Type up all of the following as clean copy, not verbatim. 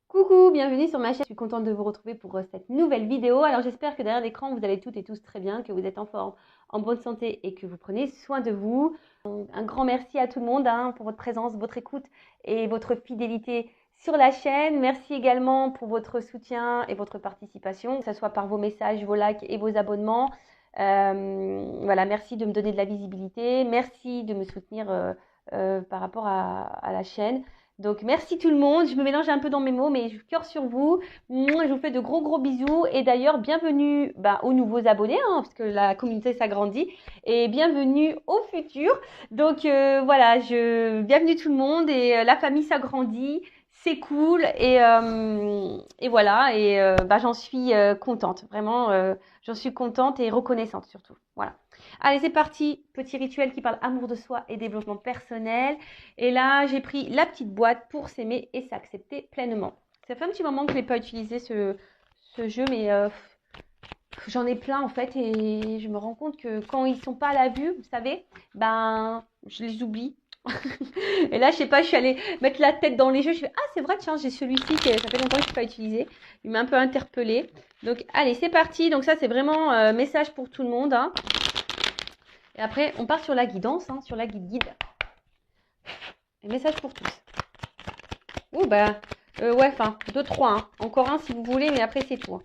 Coucou, bienvenue sur ma chaîne. Je suis contente de vous retrouver pour cette nouvelle vidéo. Alors j'espère que derrière l'écran, vous allez toutes et tous très bien, que vous êtes en forme, en bonne santé et que vous prenez soin de vous. Un grand merci à tout le monde pour votre présence, votre écoute et votre fidélité sur la chaîne. Merci également pour votre soutien et votre participation, que ce soit par vos messages, vos likes et vos abonnements. Voilà, merci de me donner de la visibilité. Merci de me soutenir par rapport à la chaîne. Donc, merci tout le monde. Je me mélange un peu dans mes mots, mais je cœur sur vous. Moi, je vous fais de gros bisous. Et d'ailleurs, bienvenue aux nouveaux abonnés, parce que la communauté s'agrandit. Et bienvenue au futur. Donc, voilà, bienvenue tout le monde. Et la famille s'agrandit. C'est cool. Et voilà. Et j'en suis contente. Vraiment, j'en suis contente et reconnaissante surtout. Voilà. Allez, c'est parti. Petit rituel qui parle amour de soi et développement personnel. Et là, j'ai pris la petite boîte pour s'aimer et s'accepter pleinement. Ça fait un petit moment que je n'ai pas utilisé ce jeu, mais j'en ai plein en fait. Et je me rends compte que quand ils ne sont pas à la vue, vous savez, je les oublie. Et là, je sais pas, je suis allée mettre la tête dans les jeux. Je fais, ah, c'est vrai, tiens, j'ai celui-ci que ça fait longtemps que je n'ai pas utilisé. Il m'a un peu interpellée. Donc, allez, c'est parti. Donc, ça, c'est vraiment message pour tout le monde. Et après, on part sur la guidance, sur la guide. Et message pour tous. Ouh, ouais, enfin, 2, 3. Encore un si vous voulez, mais après, c'est tout.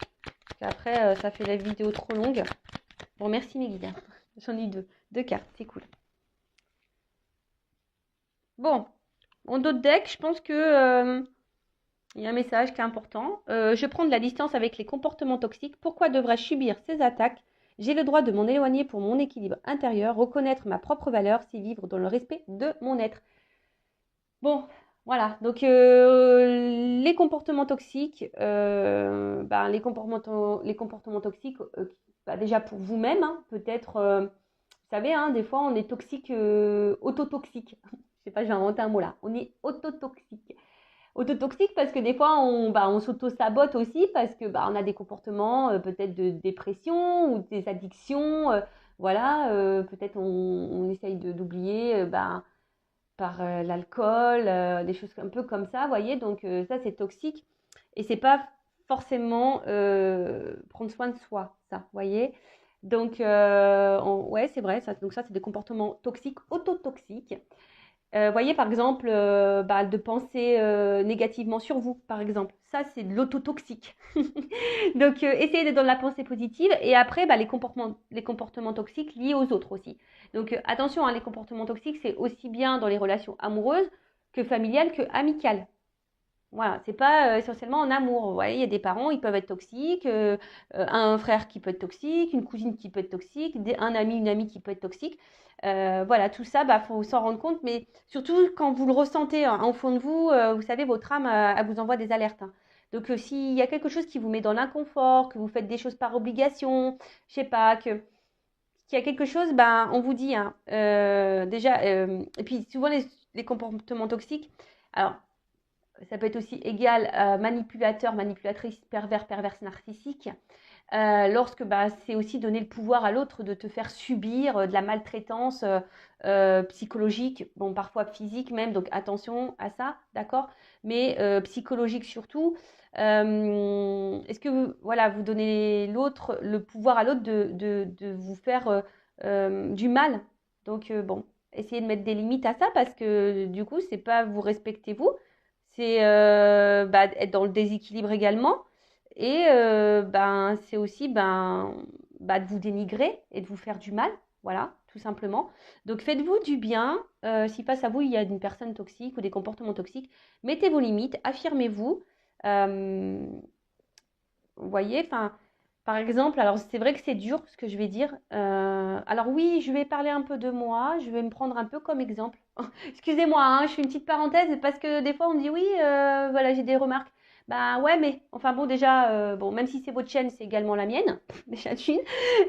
Après, ça fait la vidéo trop longue. Bon, merci mes guides. J'en ai deux cartes, c'est cool. Bon, en d'autres decks, je pense que il y a un message qui est important. Je prends de la distance avec les comportements toxiques. Pourquoi devrais-je subir ces attaques? J'ai le droit de m'en éloigner pour mon équilibre intérieur, reconnaître ma propre valeur, c'est vivre dans le respect de mon être. Bon, voilà. Donc, les comportements toxiques, les comportements toxiques, déjà pour vous-même, peut-être, vous savez, des fois, on est toxique, autotoxique. Je sais pas, j'ai inventé un mot là. On est autotoxique. Autotoxique parce que des fois, on s'auto-sabote aussi parce que on a des comportements peut-être de dépression ou des addictions. Voilà, peut-être on essaye d'oublier, par l'alcool, des choses un peu comme ça, vous voyez. Donc ça, c'est toxique. Et c'est pas forcément prendre soin de soi, ça, vous voyez. Donc, ouais, c'est vrai. Donc ça, c'est des comportements toxiques, autotoxiques. Voyez, par exemple, de penser négativement sur vous, par exemple. Ça, c'est de l'autotoxique. Donc, essayez d'être dans la pensée positive. Et après, les comportements toxiques liés aux autres aussi. Donc, attention, les comportements toxiques, c'est aussi bien dans les relations amoureuses que familiales que amicales. Voilà, c'est pas essentiellement en amour. Vous voyez, il y a des parents, ils peuvent être toxiques, un frère qui peut être toxique, une cousine qui peut être toxique, un ami, une amie qui peut être toxique. Voilà, tout ça, faut s'en rendre compte, mais surtout quand vous le ressentez au fond de vous, vous savez, votre âme, elle vous envoie des alertes. Donc, s'il y a quelque chose qui vous met dans l'inconfort, que vous faites des choses par obligation, je sais pas, qu'il y a quelque chose, on vous dit, déjà, et puis souvent les comportements toxiques, alors, ça peut être aussi égal manipulateur, manipulatrice, pervers, perverse, narcissique. Lorsque c'est aussi donner le pouvoir à l'autre de te faire subir de la maltraitance psychologique, bon parfois physique même, donc attention à ça, d'accord, mais psychologique surtout. Est-ce que vous donnez le pouvoir à l'autre de vous faire du mal? Donc bon, essayez de mettre des limites à ça parce que du coup, c'est pas vous respectez vous, c'est être dans le déséquilibre également. Et c'est aussi de vous dénigrer et de vous faire du mal, voilà, tout simplement. Donc faites-vous du bien. Si face à vous, il y a une personne toxique ou des comportements toxiques, mettez vos limites, affirmez-vous. Euh, vous voyez, par exemple, alors c'est vrai que c'est dur ce que je vais dire. Alors oui, je vais parler un peu de moi, je vais me prendre un peu comme exemple. Excusez-moi, je fais une petite parenthèse parce que des fois on me dit oui, voilà, j'ai des remarques. Bah ouais, mais enfin bon, déjà, même si c'est votre chaîne, c'est également la mienne, déjà d'une.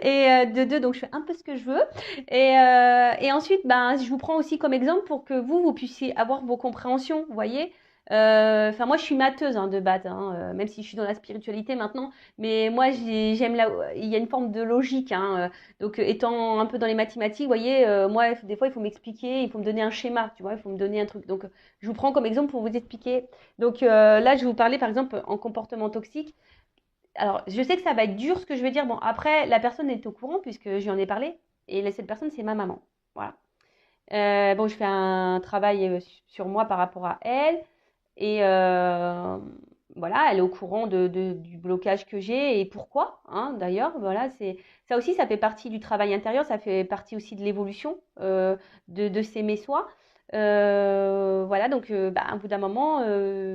Et de deux, donc je fais un peu ce que je veux. Et ensuite, je vous prends aussi comme exemple pour que vous puissiez avoir vos compréhensions, vous voyez. Enfin, moi, je suis matheuse de base, même si je suis dans la spiritualité maintenant. Mais moi, j'aime il y a une forme de logique. Donc, étant un peu dans les mathématiques, vous voyez, moi, des fois, il faut m'expliquer, il faut me donner un schéma, tu vois, il faut me donner un truc. Donc, je vous prends comme exemple pour vous expliquer. Donc, là, je vais vous parler, par exemple, en comportement toxique. Alors, je sais que ça va être dur ce que je vais dire. Bon, après, la personne est au courant puisque je lui en ai parlé. Et cette personne, c'est ma maman. Voilà. Bon, je fais un travail sur moi par rapport à elle. Et voilà, elle est au courant du blocage que j'ai et pourquoi, d'ailleurs. Voilà, ça aussi, ça fait partie du travail intérieur, ça fait partie aussi de l'évolution de s'aimer soi. Voilà, donc à un bout d'un moment,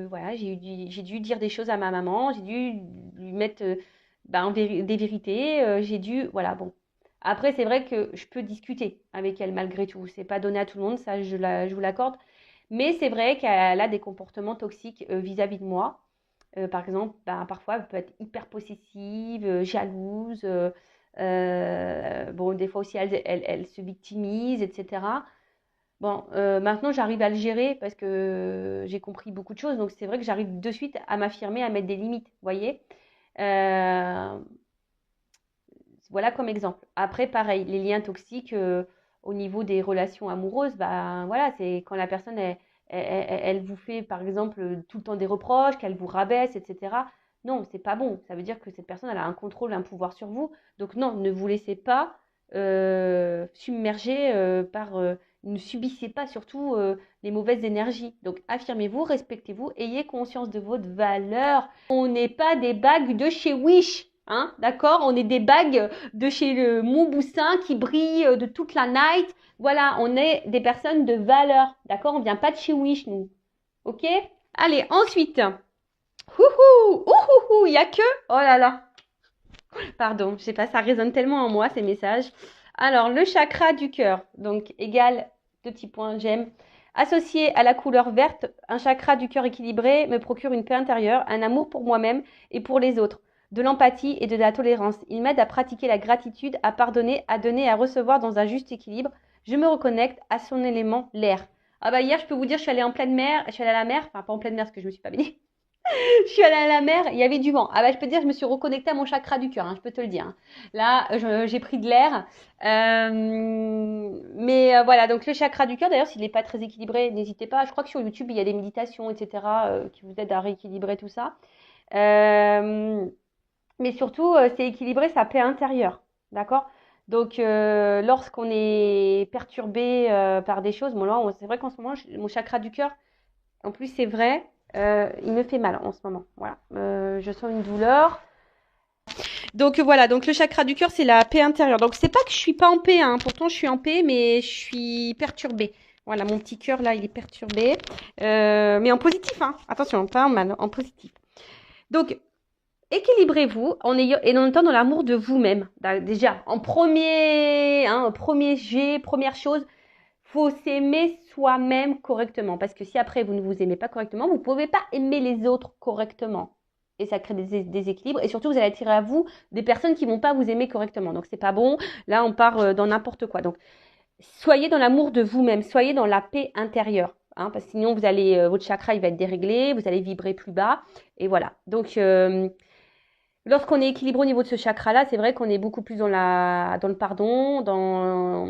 voilà, j'ai dû dire des choses à ma maman, j'ai dû lui mettre des vérités, j'ai dû, voilà, bon. Après, c'est vrai que je peux discuter avec elle malgré tout. C'est pas donné à tout le monde, ça je vous l'accorde. Mais c'est vrai qu'elle a des comportements toxiques vis-à-vis de moi. Par exemple, parfois, elle peut être hyper possessive, jalouse. Bon, des fois aussi, elle se victimise, etc. Bon, maintenant, j'arrive à le gérer parce que j'ai compris beaucoup de choses. Donc, c'est vrai que j'arrive de suite à m'affirmer, à mettre des limites, vous voyez. Euh, voilà comme exemple. Après, pareil, les liens toxiques au niveau des relations amoureuses, voilà, c'est quand la personne elle vous fait par exemple tout le temps des reproches, qu'elle vous rabaisse, etc. Non, c'est pas bon. Ça veut dire que cette personne elle a un contrôle, un pouvoir sur vous. Donc non, ne vous laissez pas submerger ne subissez pas surtout les mauvaises énergies. Donc affirmez-vous, respectez-vous, ayez conscience de votre valeur. On n'est pas des bagues de chez Wish. D'accord. On est des bagues de chez le Montboussin qui brillent de toute la night. Voilà, on est des personnes de valeur. D'accord. On vient pas de chez Wish, nous. Ok. Allez, ensuite. Ouhou, ouhou, il y a que. Oh là là. Pardon, je sais pas, ça résonne tellement en moi ces messages. Alors, le chakra du cœur. Donc, égal, 2 petits points, j'aime. Associé à la couleur verte, un chakra du cœur équilibré me procure une paix intérieure, un amour pour moi-même et pour les autres, de l'empathie et de la tolérance. Il m'aide à pratiquer la gratitude, à pardonner, à donner et à recevoir dans un juste équilibre. Je me reconnecte à son élément, l'air. Ah bah hier, je peux vous dire, je suis allée en pleine mer, je suis allée à la mer, enfin pas en pleine mer parce que je me suis pas baignée. Je suis allée à la mer, il y avait du vent. Ah bah je peux te dire, je me suis reconnectée à mon chakra du cœur, je peux te le dire. Là, j'ai pris de l'air. Mais voilà, donc le chakra du cœur, d'ailleurs, s'il n'est pas très équilibré, n'hésitez pas. Je crois que sur YouTube, il y a des méditations, etc., qui vous aident à rééquilibrer tout ça. Euh, mais surtout, c'est équilibrer sa paix intérieure. D'accord. Donc, lorsqu'on est perturbé par des choses, bon, là, c'est vrai qu'en ce moment, mon chakra du cœur, en plus, c'est vrai, il me fait mal en ce moment. Voilà. Je sens une douleur. Donc voilà, donc le chakra du cœur, c'est la paix intérieure. Donc c'est pas que je suis pas en paix, pourtant je suis en paix, mais je suis perturbée. Voilà, mon petit cœur là, il est perturbé. Mais en positif, attention, pas en mal, en positif. Donc, équilibrez-vous en étant dans l'amour de vous-même. Déjà, premier jet, première chose, faut s'aimer soi-même correctement. Parce que si après vous ne vous aimez pas correctement, vous ne pouvez pas aimer les autres correctement. Et ça crée des déséquilibres. Et surtout, vous allez attirer à vous des personnes qui ne vont pas vous aimer correctement. Donc, c'est pas bon. Là, on part dans n'importe quoi. Donc, soyez dans l'amour de vous-même. Soyez dans la paix intérieure. Parce que sinon, votre chakra, il va être déréglé. Vous allez vibrer plus bas. Et voilà. Donc, lorsqu'on est équilibré au niveau de ce chakra-là, c'est vrai qu'on est beaucoup plus dans le pardon, dans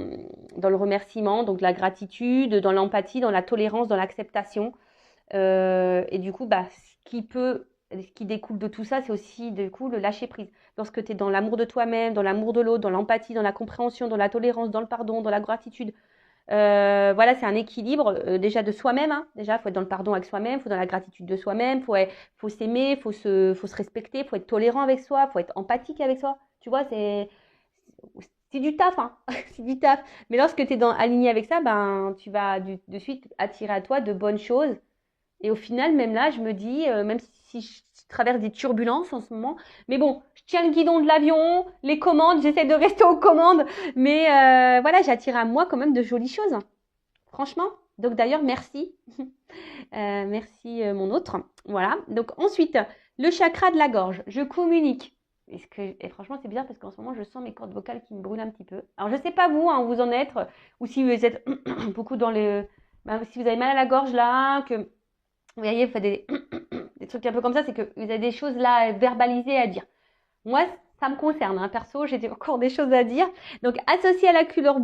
le remerciement, donc la gratitude, dans l'empathie, dans la tolérance, dans l'acceptation. Et du coup, ce qui découle de tout ça, c'est aussi du coup le lâcher prise. Lorsque tu es dans l'amour de toi-même, dans l'amour de l'autre, dans l'empathie, dans la compréhension, dans la tolérance, dans le pardon, dans la gratitude, voilà, c'est un équilibre déjà de soi-même. Déjà, il faut être dans le pardon avec soi-même, il faut dans la gratitude de soi-même, faut s'aimer, faut se respecter, faut être tolérant avec soi, faut être empathique avec soi. Tu vois, c'est du taf, c'est du taf. Mais lorsque tu es aligné avec ça, tu vas de suite attirer à toi de bonnes choses. Et au final, même là, je me dis, même si je traverse des turbulences en ce moment, mais bon, je tiens le guidon de l'avion, les commandes, j'essaie de rester aux commandes, mais voilà, j'attire à moi quand même de jolies choses, franchement. Donc d'ailleurs, merci. Merci mon autre. Voilà. Donc ensuite, le chakra de la gorge. Je communique. Et franchement, c'est bizarre parce qu'en ce moment, je sens mes cordes vocales qui me brûlent un petit peu. Alors, je ne sais pas vous, où vous en êtes, ou si vous êtes beaucoup dans si vous avez mal à la gorge là, que Vous voyez, vous faites des trucs un peu comme ça, c'est que vous avez des choses là verbalisées à dire. Moi, ça me concerne, hein. Perso, j'ai encore des choses à dire. Donc, associé à la couleur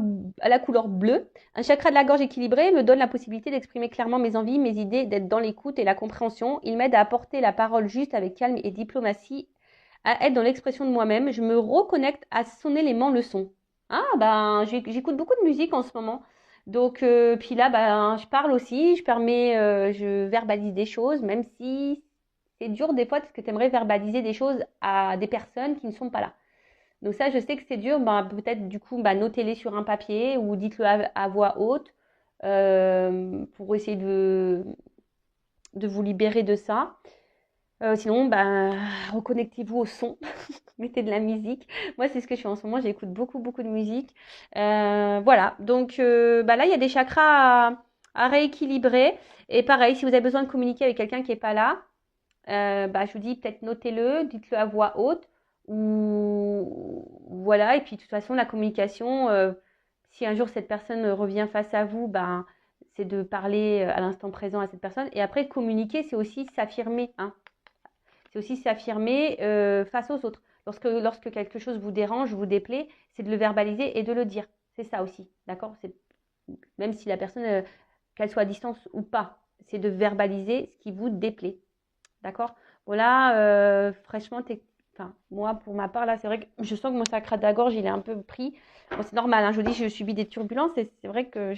bleue, un chakra de la gorge équilibré me donne la possibilité d'exprimer clairement mes envies, mes idées, d'être dans l'écoute et la compréhension. Il m'aide à apporter la parole juste avec calme et diplomatie, à être dans l'expression de moi-même. Je me reconnecte à son élément leçon. Ah, ben, j'écoute beaucoup de musique en ce moment. Donc, puis là, ben, je parle aussi, je verbalise des choses, même si c'est dur des fois parce que tu aimerais verbaliser des choses à des personnes qui ne sont pas là. Donc ça, je sais que c'est dur. Ben, peut-être du coup, ben, notez-les sur un papier ou dites-le à voix haute pour essayer de vous libérer de ça. Sinon, ben, reconnectez-vous au son, mettez de la musique. Moi, c'est ce que je fais en ce moment, j'écoute beaucoup, beaucoup de musique. Voilà, donc ben là, il y a des chakras à rééquilibrer. Et pareil, si vous avez besoin de communiquer avec quelqu'un qui n'est pas là, bah, je vous dis peut-être notez-le, dites-le à voix haute. Ou voilà, et puis de toute façon, la communication, si un jour cette personne revient face à vous, ben, c'est de parler à l'instant présent à cette personne. Et après, communiquer, c'est aussi s'affirmer, hein. C'est aussi s'affirmer face aux autres. Lorsque quelque chose vous dérange, vous déplaît, c'est de le verbaliser et de le dire. C'est ça aussi, d'accord? Même si la personne, qu'elle soit à distance ou pas, c'est de verbaliser ce qui vous déplaît, d'accord? Voilà, fraîchement, enfin, moi, pour ma part, là, c'est vrai que je sens que mon sacre de la gorge, il est un peu pris. Bon, c'est normal, hein, je vous dis, je subis des turbulences et c'est vrai que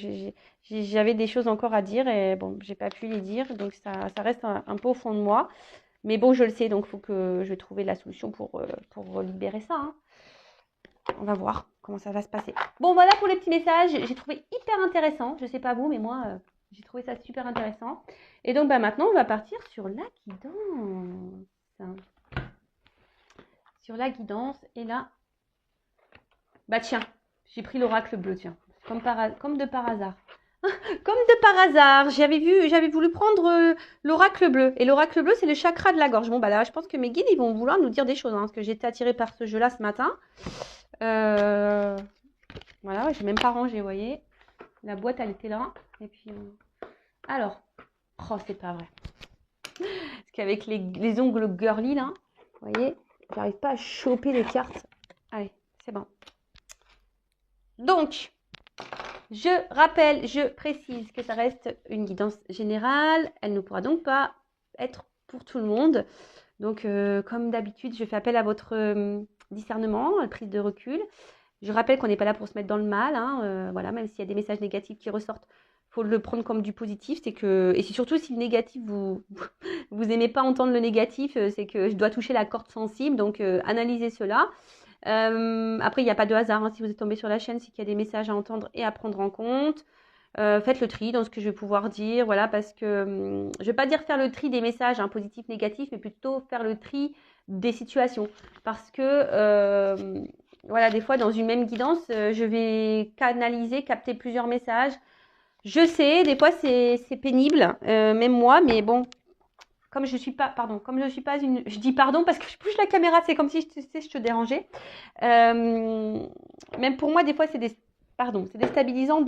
j'avais des choses encore à dire et bon, j'ai pas pu les dire, donc ça reste un peu au fond de moi. Mais bon, je le sais, donc il faut que je trouve la solution pour libérer ça, hein. On va voir comment ça va se passer. Bon, voilà pour les petits messages. J'ai trouvé hyper intéressant. Je sais pas vous, mais moi, j'ai trouvé ça super intéressant. Et donc, bah, maintenant, on va partir sur la guidance. Sur la guidance. Et là, bah tiens, j'ai pris l'oracle bleu, tiens. Comme de par hasard. Comme de par hasard, j'avais voulu prendre l'oracle bleu. Et l'oracle bleu, c'est le chakra de la gorge. Bon, bah là, je pense que mes guides, ils vont vouloir nous dire des choses, hein, parce que j'ai été attirée par ce jeu-là ce matin. Voilà, j'ai même pas rangé, vous voyez. La boîte, elle était là. Et puis, alors, oh, c'est pas vrai. Parce qu'avec les ongles girly, là, vous voyez, j'arrive pas à choper les cartes. Allez, c'est bon. Donc, je rappelle, je précise que ça reste une guidance générale. Elle ne pourra donc pas être pour tout le monde. Donc, comme d'habitude, je fais appel à votre discernement, prise de recul. Je rappelle qu'on n'est pas là pour se mettre dans le mal, hein, voilà, même s'il y a des messages négatifs qui ressortent, il faut le prendre comme du positif. Et c'est surtout si le négatif, vous aimez pas entendre le négatif, c'est que je dois toucher la corde sensible, donc analysez cela. Après, il n'y a pas de hasard, hein, si vous êtes tombé sur la chaîne, c'est qu'il y a des messages à entendre et à prendre en compte. Faites le tri dans ce que je vais pouvoir dire, voilà, parce que je ne vais pas dire faire le tri des messages, hein, positifs, négatifs, mais plutôt faire le tri des situations. Parce que voilà, des fois, dans une même guidance, je vais capter plusieurs messages. Je sais, des fois, c'est pénible, même moi, mais bon, comme je suis pas, pardon, comme je suis pas une, je dis pardon parce que je bouge la caméra, c'est comme si je te dérangeais. Même pour moi, des fois, c'est déstabilisant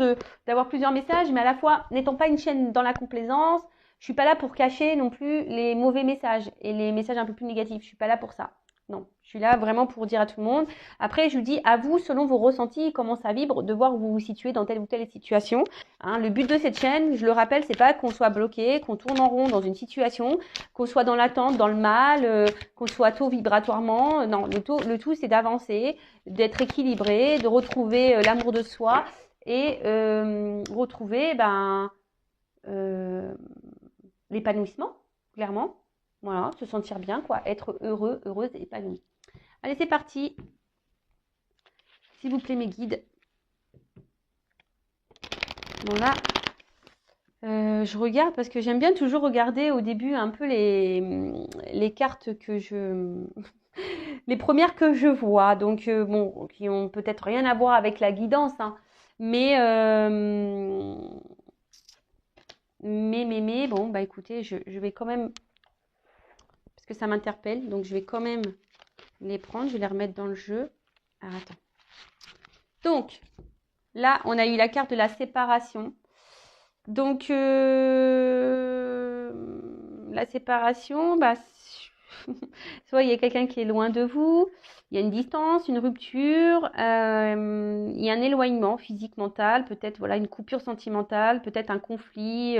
d'avoir plusieurs messages, mais à la fois, n'étant pas une chaîne dans la complaisance, je suis pas là pour cacher non plus les mauvais messages et les messages un peu plus négatifs. Je suis pas là pour ça. Non, je suis là vraiment pour dire à tout le monde. Après, je vous dis à vous, selon vos ressentis, comment ça vibre, de voir où vous vous situez dans telle ou telle situation. Hein, le but de cette chaîne, je le rappelle, c'est pas qu'on soit bloqué, qu'on tourne en rond dans une situation, qu'on soit dans l'attente, dans le mal, qu'on soit tôt vibratoirement. Non, le tout, c'est d'avancer, d'être équilibré, de retrouver l'amour de soi et retrouver l'épanouissement, clairement. Voilà, se sentir bien, quoi, être heureux, heureuse et épanouie. Allez, c'est parti. S'il vous plaît, mes guides. Voilà. Je regarde parce que j'aime bien toujours regarder au début un peu les cartes les premières que je vois. Donc, bon, qui ont peut-être rien à voir avec la guidance, hein, mais, bon, bah écoutez, je vais quand même, parce que ça m'interpelle, donc je vais quand même les prendre, je vais les remettre dans le jeu. Alors, attends. Donc, là, on a eu la carte de la séparation. Donc, la séparation, bah, soit il y a quelqu'un qui est loin de vous, il y a une distance, une rupture, il y a un éloignement physique, mental, peut-être voilà une coupure sentimentale, peut-être un conflit,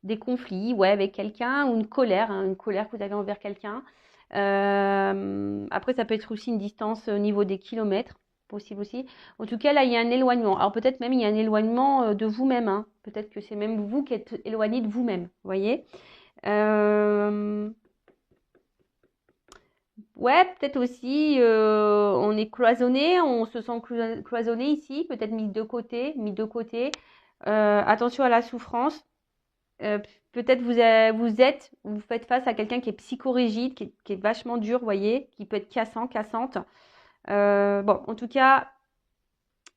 des conflits, ouais, avec quelqu'un ou une colère que vous avez envers quelqu'un. Après, ça peut être aussi une distance au niveau des kilomètres, possible aussi. En tout cas, là, il y a un éloignement. Alors peut-être même il y a un éloignement de vous-même, hein. Peut-être que c'est même vous qui êtes éloigné de vous-même, vous voyez. Ouais, peut-être aussi on est cloisonné, on se sent cloisonné ici, peut-être mis de côté, mis de côté. Attention à la souffrance. Euh, peut-être vous faites face à quelqu'un qui est psychorigide, qui est vachement dur, vous voyez, qui peut être cassant, cassante. Bon, en tout cas,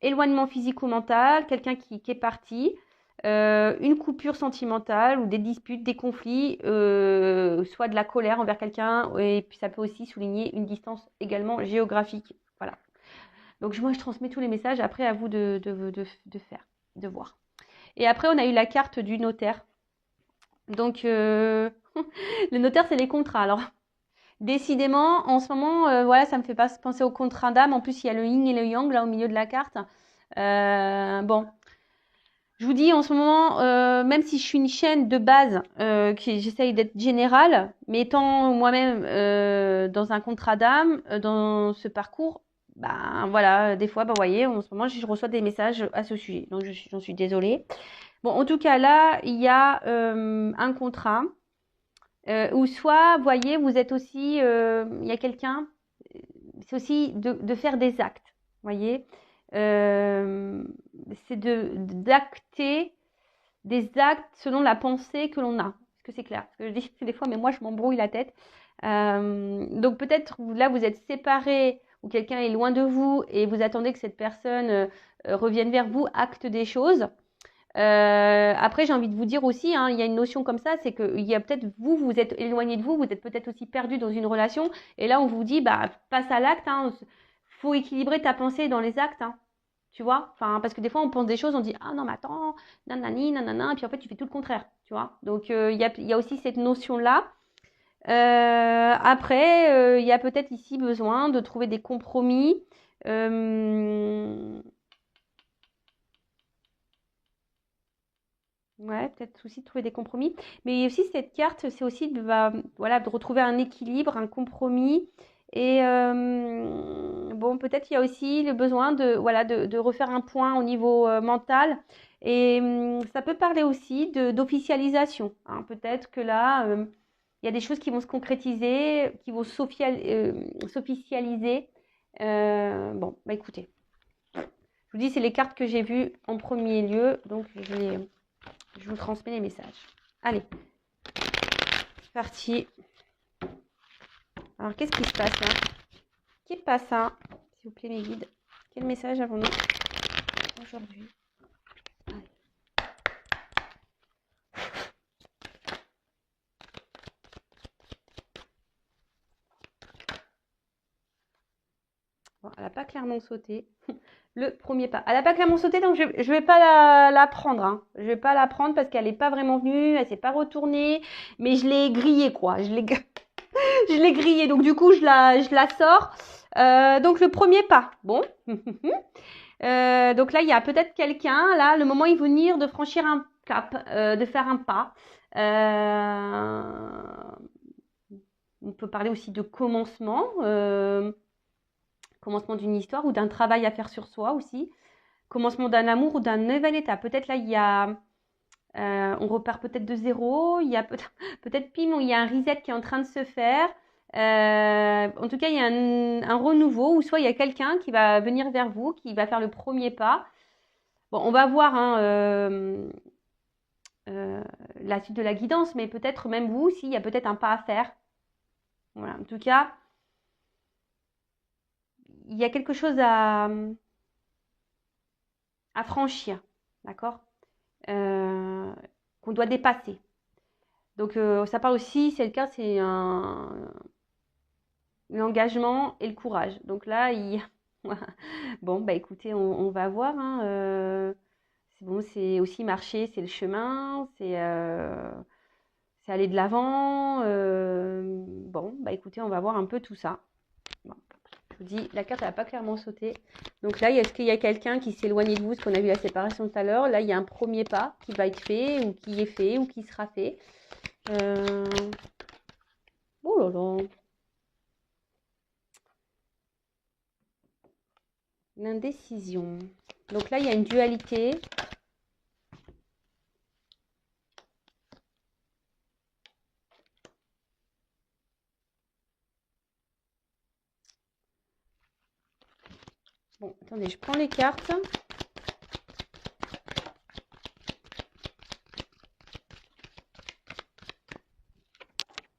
éloignement physique ou mental, quelqu'un qui est parti, une coupure sentimentale ou des disputes, des conflits, soit de la colère envers quelqu'un, et puis ça peut aussi souligner une distance également géographique. Voilà. Donc moi, je transmets tous les messages, après à vous de faire, de voir. Et après, on a eu la carte du notaire. Donc, le notaire, c'est les contrats. Alors, décidément, en ce moment, voilà, ça me fait pas penser au contrat d'âme. En plus, il y a le yin et le yang là au milieu de la carte. Bon, je vous dis en ce moment, même si je suis une chaîne de base, j'essaye d'être générale, mais étant moi-même dans un contrat d'âme, dans ce parcours, ben voilà, des fois, ben, vous voyez, en ce moment, je reçois des messages à ce sujet. Donc, j'en suis désolée. Bon, en tout cas, là, il y a un contrat. Ou soit, vous voyez, vous êtes aussi, il y a quelqu'un, c'est aussi de faire des actes, vous voyez. C'est d'acter des actes selon la pensée que l'on a. Est-ce que c'est clair? Parce que je dis des fois, mais moi, je m'embrouille la tête. Donc peut-être, là, vous êtes séparés ou quelqu'un est loin de vous et vous attendez que cette personne revienne vers vous, acte des choses. Après, j'ai envie de vous dire aussi, hein, il y a une notion comme ça, c'est que il y a peut-être vous êtes éloigné de vous, vous êtes peut-être aussi perdu dans une relation, et là on vous dit, bah passe à l'acte, hein, faut équilibrer ta pensée dans les actes, hein, tu vois, enfin parce que des fois on pense des choses, on dit ah non mais attends, nanani, nanana, et puis en fait tu fais tout le contraire, tu vois. Donc il y a aussi cette notion là. Après, il y a peut-être ici besoin de trouver des compromis. Ouais, peut-être aussi de trouver des compromis. Mais aussi, cette carte, c'est aussi voilà, de retrouver un équilibre, un compromis. Et bon, peut-être il y a aussi le besoin voilà, de refaire un point au niveau mental. Et ça peut parler aussi d'officialisation, hein. Peut-être que là, il y a des choses qui vont se concrétiser, qui vont s'officialiser. Bon, bah écoutez, je vous dis, c'est les cartes que j'ai vues en premier lieu. Donc, je vous transmets les messages. Allez, c'est parti. Alors, qu'est-ce qui se passe là? Qui passe ça? S'il vous plaît, mes guides. Quel message avons-nous aujourd'hui? Bon, elle n'a pas clairement sauté. Le premier pas. Elle n'a pas clairement sauté, donc je ne vais pas la prendre. Hein. Je ne vais pas la prendre parce qu'elle n'est pas vraiment venue, elle ne s'est pas retournée. Mais je l'ai grillée, quoi. Je l'ai grillée, donc du coup, je la sors. Donc, le premier pas. Bon. Donc là, il y a peut-être quelqu'un, là, le moment est venir de franchir un cap, de faire un pas. On peut parler aussi de commencement. Commencement d'une histoire ou d'un travail à faire sur soi aussi. Commencement d'un amour ou d'un nouvel état. Peut-être là, il y a, on repart peut-être de zéro. Il y a peut-être pim, il y a un reset qui est en train de se faire. En tout cas, il y a un renouveau ou soit il y a quelqu'un qui va venir vers vous, qui va faire le premier pas. Bon, on va voir hein, la suite de la guidance, mais peut-être même vous, s'il y a peut-être un pas à faire. Voilà, en tout cas, il y a quelque chose à franchir, d'accord, qu'on doit dépasser. Donc ça parle aussi, c'est le cas, c'est l'engagement et le courage. Donc là, bon, bah écoutez, on va voir. Hein, c'est bon, c'est aussi marcher, c'est le chemin, c'est aller de l'avant. Bon, bah écoutez, on va voir un peu tout ça. Bon. Je vous dis, la carte n'a pas clairement sauté. Donc là, est-ce qu'il y a quelqu'un qui s'est éloigné de vous, parce qu'on a vu la séparation tout à l'heure. Là, il y a un premier pas qui va être fait, ou qui est fait, ou qui sera fait. Oh là là. L'indécision. Donc là, il y a une dualité. Bon, attendez, je prends les cartes.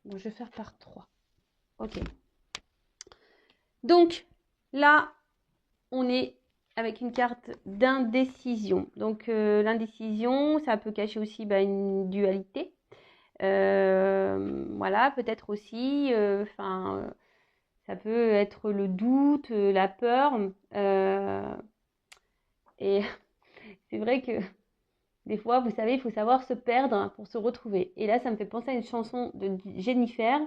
Bon, je vais faire par 3. Ok. Donc, là, on est avec une carte d'indécision. Donc, l'indécision, ça peut cacher aussi une dualité. Voilà, peut-être aussi, ça peut être le doute, la peur. Et c'est vrai que des fois, vous savez, il faut savoir se perdre pour se retrouver. Et là, ça me fait penser à une chanson de Jennifer.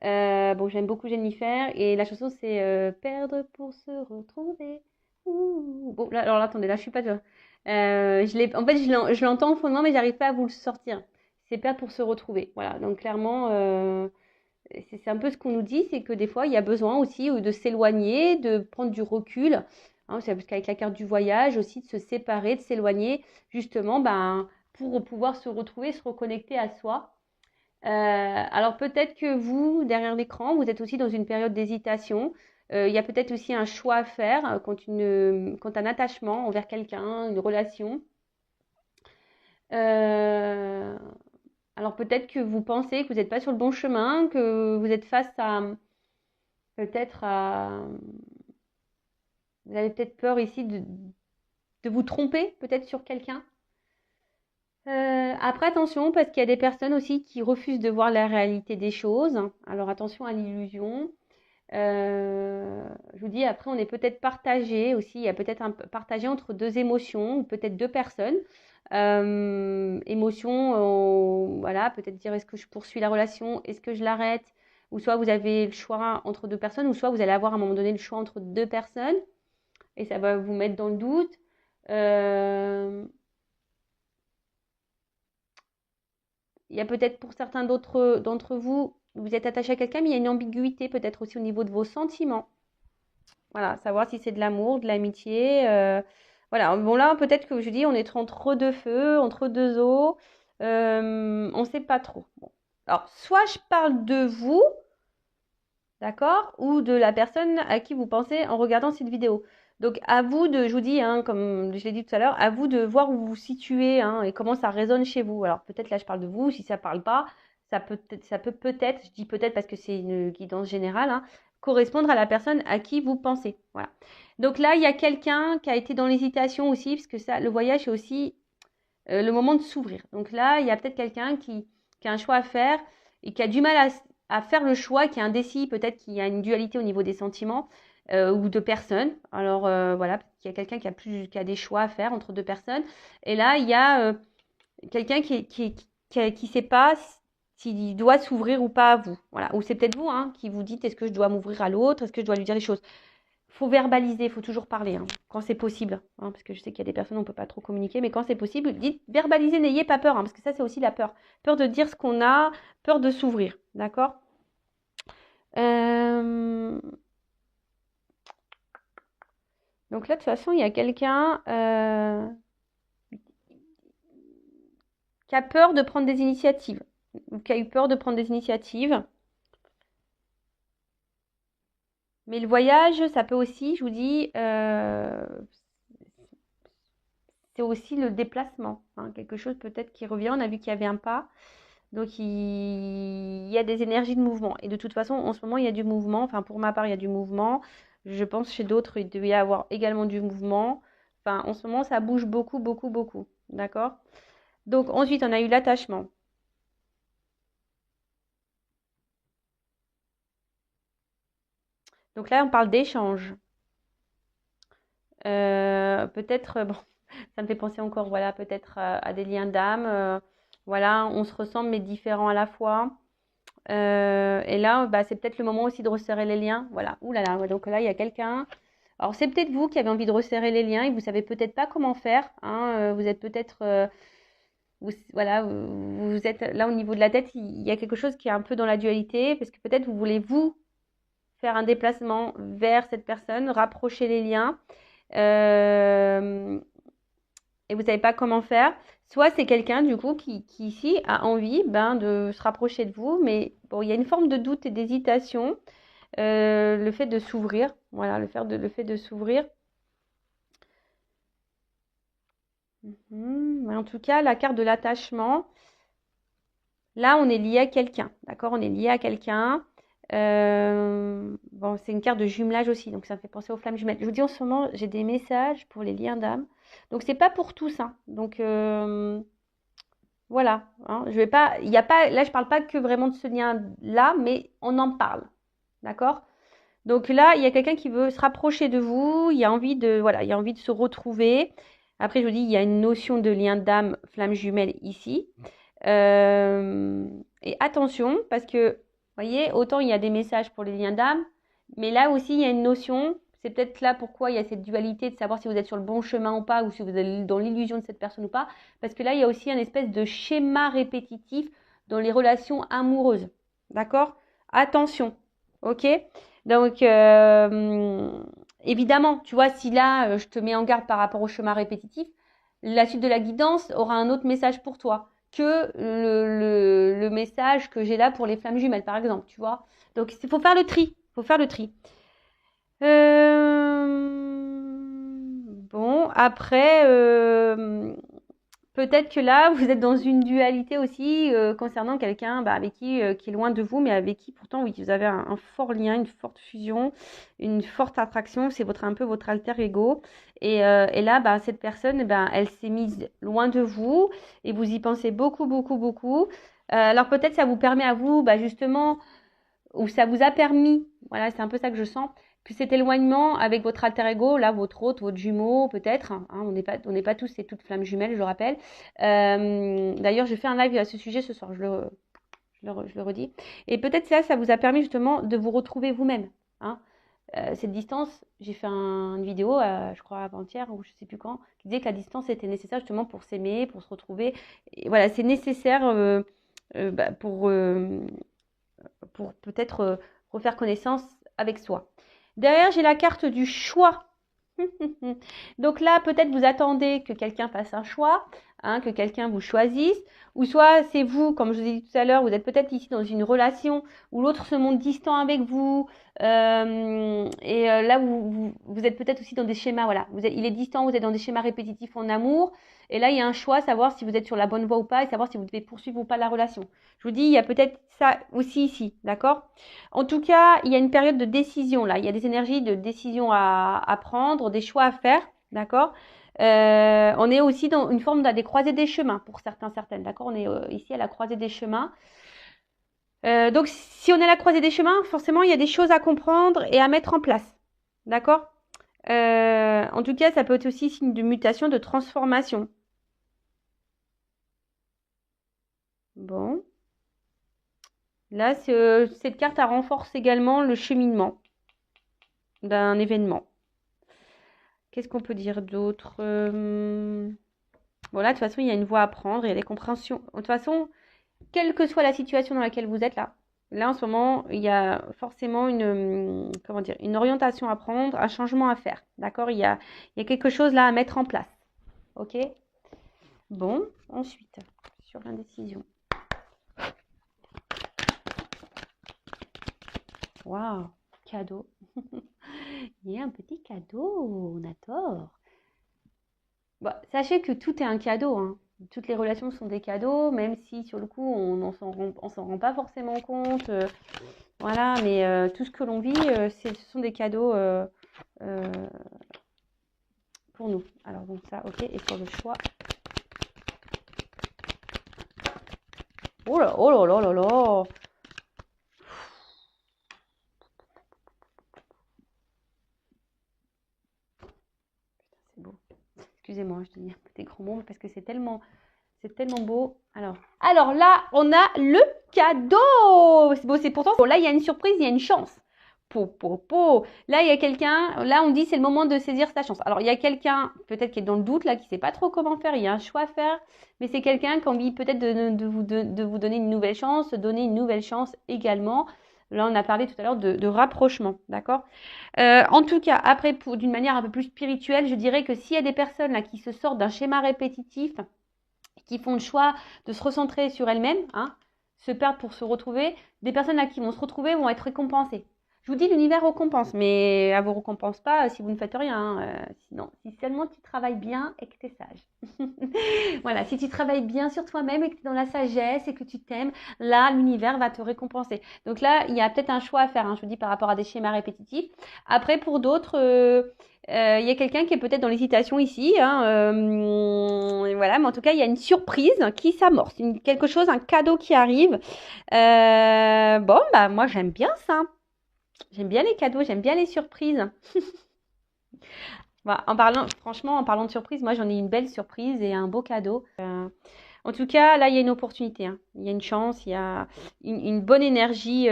Bon, j'aime beaucoup Jennifer. Et la chanson, c'est Perdre pour se retrouver. Ouh. Bon, là, alors là, attendez, là, je suis pas sûre. En fait, je l'entends au fondement, mais j'arrive pas à vous le sortir. C'est perdre pour se retrouver. Voilà, donc clairement, c'est un peu ce qu'on nous dit, c'est que des fois, il y a besoin aussi de s'éloigner, de prendre du recul. Hein, c'est parce qu'avec la carte du voyage aussi, de se séparer, de s'éloigner, justement, pour pouvoir se retrouver, se reconnecter à soi. Alors peut-être que vous, derrière l'écran, vous êtes aussi dans une période d'hésitation. Il y a peut-être aussi un choix à faire quand un attachement envers quelqu'un, une relation. Euh, alors peut-être que vous pensez que vous n'êtes pas sur le bon chemin, que vous êtes face à peut-être à... Vous avez peut-être peur ici de vous tromper peut-être sur quelqu'un. Après, attention, parce qu'il y a des personnes aussi qui refusent de voir la réalité des choses. Alors attention à l'illusion. Je vous dis, après, on est peut-être partagé aussi. Il y a peut-être un partagé entre deux émotions, ou peut-être deux personnes. Émotion, voilà, peut-être dire est-ce que je poursuis la relation, est-ce que je l'arrête, ou soit vous avez le choix entre deux personnes, ou soit vous allez avoir à un moment donné le choix entre deux personnes, et ça va vous mettre dans le doute. Il y a peut-être pour certains d'entre vous, vous êtes attaché à quelqu'un, mais il y a une ambiguïté peut-être aussi au niveau de vos sentiments. Voilà, savoir si c'est de l'amour, de l'amitié. Voilà, bon là, peut-être que je dis, on est entre deux feux, entre deux eaux. On ne sait pas trop. Bon. Alors, soit je parle de vous, d'accord, ou de la personne à qui vous pensez en regardant cette vidéo. Donc, à vous de, je vous dis, hein, comme je l'ai dit tout à l'heure, à vous de voir où vous vous situez hein, et comment ça résonne chez vous. Alors, peut-être là, je parle de vous. Si ça ne parle pas, ça peut peut-être, je dis peut-être parce que c'est une guidance générale, hein, correspondre à la personne à qui vous pensez. Voilà. Donc là, il y a quelqu'un qui a été dans l'hésitation aussi, parce que ça, le voyage, c'est aussi le moment de s'ouvrir. Donc là, il y a peut-être quelqu'un qui a un choix à faire et qui a du mal à faire le choix, qui est indécis, peut-être qu'il y a une dualité au niveau des sentiments ou de personnes. Alors voilà, il y a quelqu'un qui a des choix à faire entre deux personnes. Et là, il y a quelqu'un qui sait pas s'il doit s'ouvrir ou pas à vous. Voilà. Ou c'est peut-être vous hein, qui vous dites est-ce que je dois m'ouvrir à l'autre, est-ce que je dois lui dire les choses. Faut verbaliser, il faut toujours parler, hein, quand c'est possible. Hein, parce que je sais qu'il y a des personnes, on ne peut pas trop communiquer, mais quand c'est possible, dites verbalisez, n'ayez pas peur, hein, parce que ça, c'est aussi la peur. Peur de dire ce qu'on a, peur de s'ouvrir. D'accord Donc là, de toute façon, il y a quelqu'un qui a peur de prendre des initiatives, ou qui a eu peur de prendre des initiatives. Mais le voyage, ça peut aussi, je vous dis, c'est aussi le déplacement. Hein, quelque chose peut-être qui revient. On a vu qu'il y avait un pas. Donc, il y a des énergies de mouvement. Et de toute façon, en ce moment, il y a du mouvement. Enfin, pour ma part, il y a du mouvement. Je pense chez d'autres, il devait y avoir également du mouvement. Enfin, en ce moment, ça bouge beaucoup, beaucoup, beaucoup. D'accord? Donc, ensuite, on a eu l'attachement. Donc là, on parle d'échange. Peut-être, bon, ça me fait penser encore, voilà, peut-être à des liens d'âme. Voilà, on se ressemble mais différents à la fois. Et là, bah, c'est peut-être le moment aussi de resserrer les liens. Voilà. Ouh là là, ouais, donc là, il y a quelqu'un. Alors, c'est peut-être vous qui avez envie de resserrer les liens et vous savez peut-être pas comment faire, hein. Vous êtes peut-être, voilà, vous êtes là au niveau de la tête, il y a quelque chose qui est un peu dans la dualité parce que peut-être vous voulez vous faire un déplacement vers cette personne, rapprocher les liens. Euh, et vous savez pas comment faire. Soit c'est quelqu'un du coup qui ici a envie ben, de se rapprocher de vous, mais bon, il y a une forme de doute et d'hésitation. Le fait de s'ouvrir, voilà, le fait de s'ouvrir. Mais en tout cas, la carte de l'attachement, là, on est lié à quelqu'un, d'accord? On est lié à quelqu'un. Bon, c'est une carte de jumelage aussi, donc ça me fait penser aux flammes jumelles. Je vous dis en ce moment, j'ai des messages pour les liens d'âme. Donc c'est pas pour tous, hein. Donc voilà, hein, je vais pas, il y a pas, là je parle pas que vraiment de ce lien-là, mais on en parle, d'accord? Donc là, il y a quelqu'un qui veut se rapprocher de vous, il y a envie de, voilà, il y a envie de se retrouver. Après, je vous dis, il y a une notion de lien d'âme, flamme jumelle ici. Euh, et attention, parce que, vous voyez, autant il y a des messages pour les liens d'âme, mais là aussi, il y a une notion, c'est peut-être là pourquoi il y a cette dualité de savoir si vous êtes sur le bon chemin ou pas, ou si vous êtes dans l'illusion de cette personne ou pas, parce que là, il y a aussi un espèce de schéma répétitif dans les relations amoureuses. D'accord? Attention, ok? Donc, évidemment, tu vois, si là, je te mets en garde par rapport au schéma répétitif, la suite de la guidance aura un autre message pour toi que le message que j'ai là pour les flammes jumelles, par exemple, tu vois. Donc, il faut faire le tri. Il faut faire le tri. Bon, après, peut-être que là, vous êtes dans une dualité aussi concernant quelqu'un bah, avec qui est loin de vous, mais avec qui pourtant, oui, vous avez un fort lien, une forte fusion, une forte attraction. C'est un peu votre alter ego. Et là, bah, cette personne, bah, elle s'est mise loin de vous et vous y pensez beaucoup, beaucoup, beaucoup. Alors peut-être ça vous permet à vous, bah, justement, ou ça vous a permis, voilà, c'est un peu ça que je sens, que cet éloignement avec votre alter ego, là, votre hôte, votre jumeau, peut-être, hein, on n'est pas tous et toutes flammes jumelles, je le rappelle. D'ailleurs, je fais un live à ce sujet ce soir, je le redis. Et peut-être ça vous a permis justement de vous retrouver vous-même. Hein. Cette distance, j'ai fait une vidéo, je crois avant-hier ou je sais plus quand, qui disait que la distance était nécessaire justement pour s'aimer, pour se retrouver. Et voilà, c'est nécessaire bah, pour peut-être refaire connaissance avec soi. Derrière, j'ai la carte du choix. Donc là, peut-être vous attendez que quelqu'un fasse un choix, hein, que quelqu'un vous choisisse, ou soit c'est vous, comme je vous ai dit tout à l'heure, vous êtes peut-être ici dans une relation où l'autre se montre distant avec vous, là vous êtes peut-être aussi dans des schémas, voilà, il est distant, vous êtes dans des schémas répétitifs en amour, et là il y a un choix, savoir si vous êtes sur la bonne voie ou pas, et savoir si vous devez poursuivre ou pas la relation. Je vous dis, il y a peut-être ça aussi ici, d'accord? En tout cas, il y a une période de décision là. Il y a des énergies de décision à prendre, des choix à faire, d'accord? On est aussi dans une forme des croisées des chemins pour certains, certaines, d'accord? On est ici à la croisée des chemins. Donc, si on est à la croisée des chemins, forcément, il y a des choses à comprendre et à mettre en place, d'accord? En tout cas, ça peut être aussi signe de mutation, de transformation. Bon. Là, cette carte, elle renforce également le cheminement d'un événement. Qu'est-ce qu'on peut dire d'autre Bon, là, de toute façon, il y a une voie à prendre, il y a des compréhensions. De toute façon, quelle que soit la situation dans laquelle vous êtes là en ce moment, il y a forcément comment dire, une orientation à prendre, un changement à faire. D'accord, il y a quelque chose là à mettre en place. Ok. Bon, ensuite, sur l'indécision. Waouh, cadeau. Il y a un petit cadeau, on adore. Bah, sachez que tout est un cadeau, hein. Toutes les relations sont des cadeaux, même si sur le coup on s'en rend pas forcément compte. Voilà, mais tout ce que l'on vit, ce sont des cadeaux euh, pour nous. Alors donc ça, ok, et sur le choix. Oh là, oh là là là là. C'est beau. Excusez-moi, je dis des gros mots parce que c'est tellement C'est tellement beau. Alors là, on a le cadeau. C'est beau, c'est pourtant. Bon, là, il y a une surprise, il y a une chance. Là, il y a quelqu'un. Là, on dit c'est le moment de saisir sa chance. Alors, il y a quelqu'un, peut-être qui est dans le doute, là, qui ne sait pas trop comment faire. Il y a un choix à faire. Mais c'est quelqu'un qui a envie peut-être de vous donner une nouvelle chance, donner une nouvelle chance également. Là, on a parlé tout à l'heure de rapprochement, d'accord? En tout cas, après, d'une manière un peu plus spirituelle, je dirais que s'il y a des personnes là qui se sortent d'un schéma répétitif, qui font le choix de se recentrer sur elles-mêmes, hein, se perdre pour se retrouver, des personnes là qui vont se retrouver vont être récompensées. Je vous dis, l'univers récompense, mais elle ne vous récompense pas si vous ne faites rien. Hein. Sinon, si seulement tu travailles bien et que tu es sage. Voilà, si tu travailles bien sur toi-même et que tu es dans la sagesse et que tu t'aimes, là, l'univers va te récompenser. Donc là, il y a peut-être un choix à faire, hein, je vous dis, par rapport à des schémas répétitifs. Après, pour d'autres, il y a quelqu'un qui est peut-être dans l'hésitation ici. Hein, voilà, mais en tout cas, il y a une surprise qui s'amorce. Quelque chose, un cadeau qui arrive. Bon, bah moi, j'aime bien ça. J'aime bien les cadeaux, j'aime bien les surprises. Voilà, franchement, en parlant de surprise, moi j'en ai une belle surprise et un beau cadeau. En tout cas, là, il y a une opportunité. Hein. Il y a une chance, il y a une bonne énergie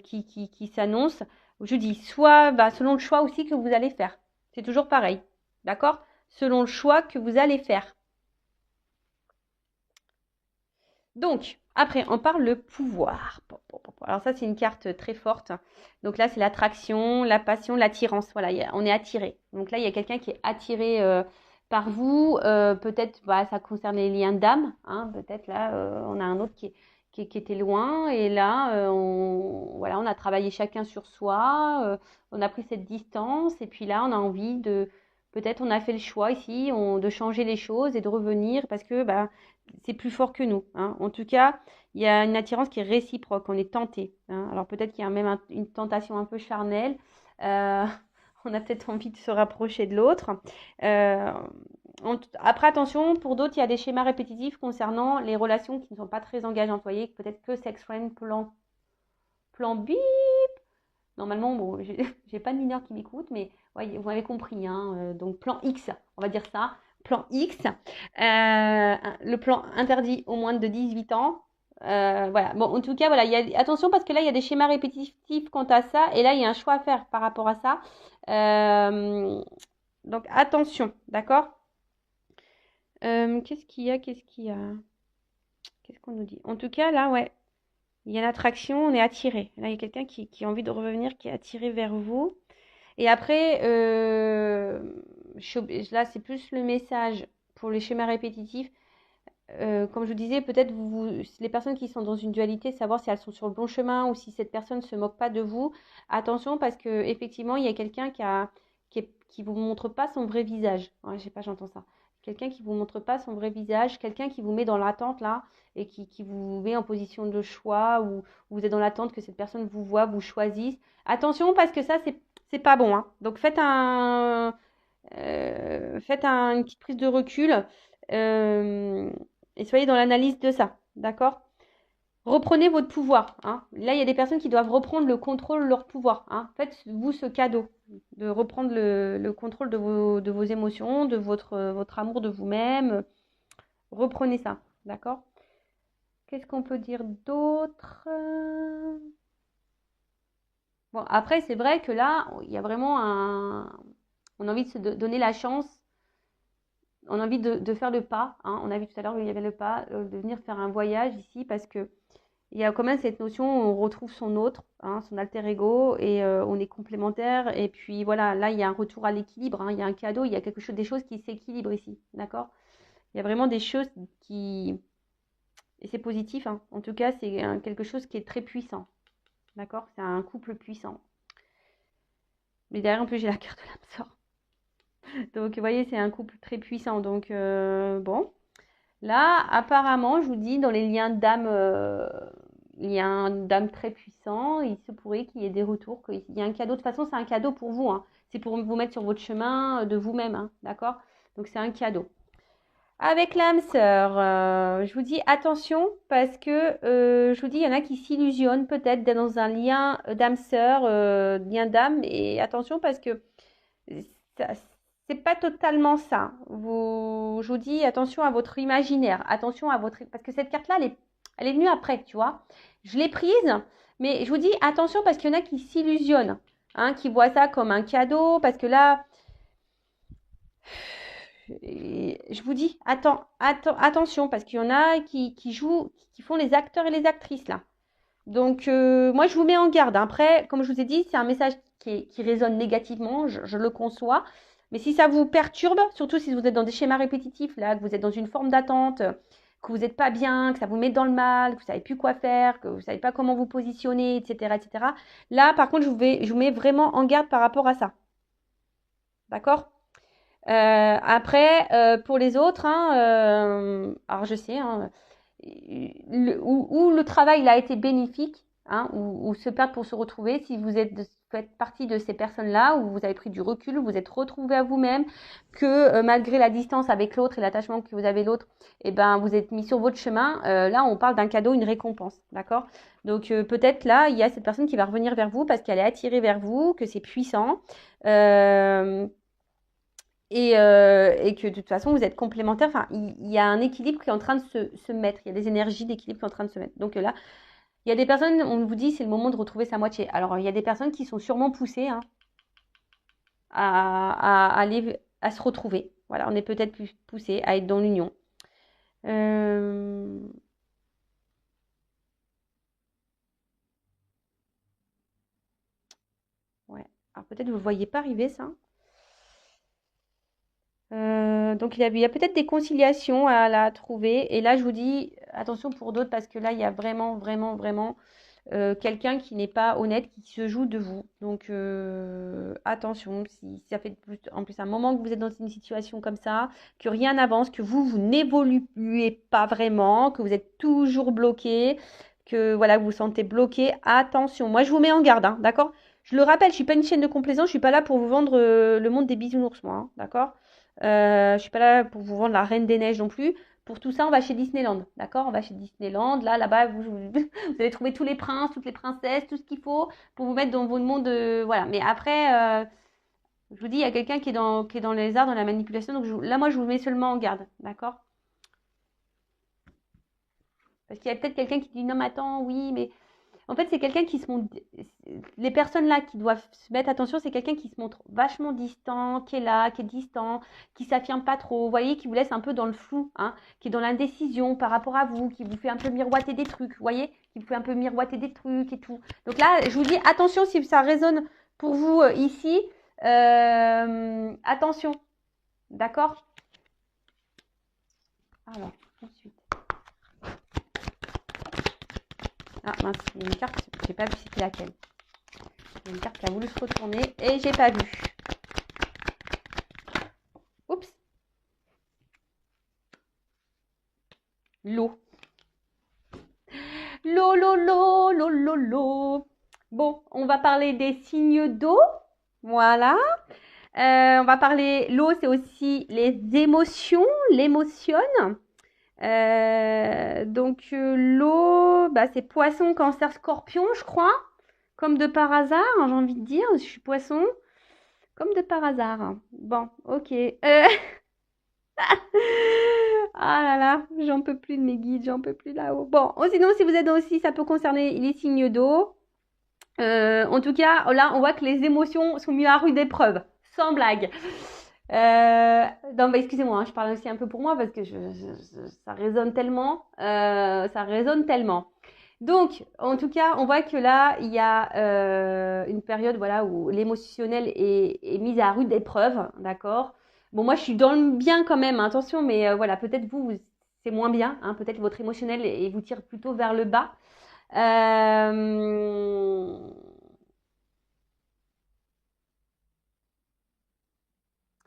qui s'annonce. Je dis, soit selon le choix aussi que vous allez faire. C'est toujours pareil. D'accord? Selon le choix que vous allez faire. Donc, après, on parle le pouvoir. Alors ça, c'est une carte très forte. Donc là, c'est l'attraction, la passion, l'attirance. Voilà, on est attiré. Donc là, il y a quelqu'un qui est attiré par vous. Peut-être, ça concerne les liens d'âme. Hein, peut-être là, on a un autre qui était loin. Et là, on a travaillé chacun sur soi. On a pris cette distance. Et puis là, on a envie de... Peut-être on a fait le choix ici de changer les choses et de revenir parce que c'est plus fort que nous. Hein. En tout cas, il y a une attirance qui est réciproque, on est tenté. Hein. Alors peut-être qu'il y a même une tentation un peu charnelle. On a peut-être envie de se rapprocher de l'autre. Après, attention, pour d'autres, il y a des schémas répétitifs concernant les relations qui ne sont pas très engageantes. Vous voyez, peut-être que sex friend, plan bip. Normalement, bon, j'ai pas de mineurs qui m'écoutent, mais ouais, vous m'avez compris. Hein, donc, plan X, on va dire ça. Plan X, le plan interdit aux moins de 18 ans. Voilà. Bon, en tout cas, voilà, attention parce que là, il y a des schémas répétitifs quant à ça. Et là, il y a un choix à faire par rapport à ça. Donc, attention, d'accord? Qu'est-ce qu'il y a? Qu'est-ce qu'on nous dit? En tout cas, là, ouais. Il y a une attraction, on est attiré. Là, il y a quelqu'un qui a envie de revenir, qui est attiré vers vous. Et après, là, c'est plus le message pour les schémas répétitifs. Comme je vous disais, peut-être les personnes qui sont dans une dualité, savoir si elles sont sur le bon chemin ou si cette personne ne se moque pas de vous. Attention, parce qu'effectivement, il y a quelqu'un qui vous montre pas son vrai visage. Ouais, je sais pas, j'entends ça. Quelqu'un qui vous montre pas son vrai visage, quelqu'un qui vous met dans l'attente là et qui vous met en position de choix ou vous êtes dans l'attente que cette personne vous voit, vous choisisse. Attention parce que ça c'est pas bon. Hein. Donc faites une petite prise de recul et soyez dans l'analyse de ça, d'accord? Reprenez votre pouvoir. Hein. Là, il y a des personnes qui doivent reprendre le contrôle de leur pouvoir. Hein. Faites-vous ce cadeau de reprendre le contrôle de vos émotions, de votre amour de vous-même. Reprenez ça, d'accord? Qu'est-ce qu'on peut dire d'autre? Bon, après, c'est vrai que là, il y a vraiment on a envie de se donner la chance. On a envie de faire le pas. Hein. On a vu tout à l'heure qu'il y avait le pas, de venir faire un voyage ici parce que il y a quand même cette notion où on retrouve son autre, hein, son alter ego, et on est complémentaires. Et puis voilà, là, il y a un retour à l'équilibre, hein, il y a un cadeau, il y a des choses qui s'équilibrent ici, d'accord? Il y a vraiment des choses qui... Et c'est positif, hein. En tout cas, c'est quelque chose qui est très puissant, d'accord? C'est un couple puissant. Mais derrière, en plus, j'ai la carte de l'âme sœur. Donc, vous voyez, c'est un couple très puissant. Donc, bon. Là, apparemment, je vous dis, dans les liens d'âme, il y a un d'âme très puissant. Il se pourrait qu'il y ait des retours, qu'il y ait un cadeau. De toute façon, c'est un cadeau pour vous. Hein. C'est pour vous mettre sur votre chemin de vous-même. Hein, d'accord? Donc, c'est un cadeau. Avec l'âme sœur, je vous dis attention parce que je vous dis, il y en a qui s'illusionnent peut-être d'être dans un lien d'âme sœur, lien d'âme. Et attention parce que c'est pas totalement ça. Je vous dis attention à votre imaginaire, attention à votre parce que cette carte-là, elle est venue après, tu vois. Je l'ai prise, mais je vous dis attention parce qu'il y en a qui s'illusionnent, hein, qui voient ça comme un cadeau, parce que là, je vous dis attention parce qu'il y en a qui jouent, qui font les acteurs et les actrices là. Donc moi je vous mets en garde. Après, comme je vous ai dit, c'est un message qui résonne négativement, je le conçois. Mais si ça vous perturbe, surtout si vous êtes dans des schémas répétitifs, là, que vous êtes dans une forme d'attente, que vous n'êtes pas bien, que ça vous met dans le mal, que vous ne savez plus quoi faire, que vous ne savez pas comment vous positionner, etc., etc. Là, par contre, je vous mets vraiment en garde par rapport à ça. D'accord? Après, pour les autres, hein, alors je sais, hein, où le travail il a été bénéfique, hein, ou se perdre pour se retrouver, si vous faites partie de ces personnes-là, où vous avez pris du recul, où vous êtes retrouvé à vous-même, que malgré la distance avec l'autre et l'attachement que vous avez l'autre, eh ben, vous êtes mis sur votre chemin, là on parle d'un cadeau, une récompense, d'accord? Donc peut-être là, il y a cette personne qui va revenir vers vous parce qu'elle est attirée vers vous, que c'est puissant. Et que de toute façon, vous êtes complémentaires. Enfin, il y a un équilibre qui est en train de se mettre. Il y a des énergies d'équilibre qui sont en train de se mettre. Donc là, il y a des personnes, on vous dit, c'est le moment de retrouver sa moitié. Alors, il y a des personnes qui sont sûrement poussées, hein, aller, à se retrouver. Voilà, on est peut-être plus poussé à être dans l'union. Ouais. Alors peut-être vous ne voyez pas arriver ça. Donc il y a peut-être des conciliations à la trouver. Et là, je vous dis attention pour d'autres parce que là, il y a vraiment, vraiment, vraiment quelqu'un qui n'est pas honnête, qui se joue de vous. Donc attention, si ça fait en plus un moment que vous êtes dans une situation comme ça, que rien n'avance, que vous n'évoluez pas vraiment, que vous êtes toujours bloqué, que voilà, vous vous sentez bloqué, attention. Moi, je vous mets en garde, hein, d'accord? Je le rappelle, je suis pas une chaîne de complaisance, je suis pas là pour vous vendre le monde des bisounours, moi, hein, d'accord? Je suis pas là pour vous vendre la Reine des Neiges non plus. Pour tout ça, on va chez Disneyland, d'accord? On va chez Disneyland. Là-bas, vous allez trouver tous les princes, toutes les princesses, tout ce qu'il faut pour vous mettre dans votre monde. Voilà. Mais après, je vous dis, il y a quelqu'un qui est dans les arts, dans la manipulation. Donc là, moi, je vous mets seulement en garde, d'accord? Parce qu'il y a peut-être quelqu'un qui dit non, mais attends, oui, mais en fait, c'est quelqu'un qui se montre. Les personnes là qui doivent se mettre attention, c'est quelqu'un qui se montre vachement distant, qui est là, qui est distant, qui s'affirme pas trop. Vous voyez, qui vous laisse un peu dans le flou, hein, qui est dans l'indécision par rapport à vous, qui vous fait un peu miroiter des trucs. Vous voyez, qui vous fait un peu miroiter des trucs et tout. Donc là, je vous dis attention si ça résonne pour vous ici. Attention, d'accord? Alors, ensuite. Ah mince, il y a une carte, j'ai pas vu c'était laquelle. Il y a une carte qui a voulu se retourner et j'ai pas vu. Oups. L'eau. L'eau, l'eau, l'eau, l'eau, l'eau, l'eau. Bon, on va parler des signes d'eau. Voilà. On va parler, l'eau, c'est aussi les émotions, l'émotion. Donc, l'eau, bah, c'est poisson, cancer, scorpion, je crois. Comme de par hasard, hein, j'ai envie de dire. Je suis poisson. Comme de par hasard. Bon, ok. Ah là là, j'en peux plus de mes guides, j'en peux plus là-haut. Bon, sinon, si vous êtes aussi, ça peut concerner les signes d'eau. En tout cas, là, on voit que les émotions sont mises à rude épreuve, sans blague. Non, bah, excusez-moi, hein, je parle aussi un peu pour moi parce que ça résonne tellement. Ça résonne tellement. Donc, en tout cas, on voit que là, il y a une période voilà, où l'émotionnel est mis à rude épreuve, d'accord? Bon, moi, je suis dans le bien quand même, hein, attention, mais voilà, peut-être c'est moins bien, hein, peut-être votre émotionnel vous tire plutôt vers le bas.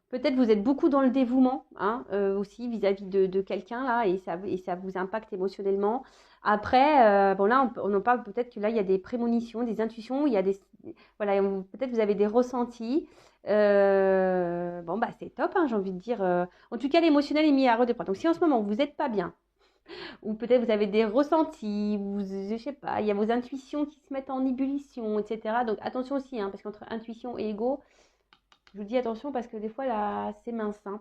Peut-être vous êtes beaucoup dans le dévouement, hein, aussi vis-à-vis de quelqu'un là, et ça vous impacte émotionnellement. Après, bon là, on en parle peut-être que là, il y a des prémonitions, des intuitions, il y a voilà, peut-être vous avez des ressentis. Bon bah c'est top, hein, j'ai envie de dire. En tout cas, l'émotionnel est mis à rude épreuve. Donc si en ce moment vous n'êtes pas bien, ou peut-être vous avez des ressentis, je sais pas, il y a vos intuitions qui se mettent en ébullition, etc. Donc attention aussi, hein, parce qu'entre intuition et ego, Je vous dis attention parce que des fois, là, c'est mince. Hein.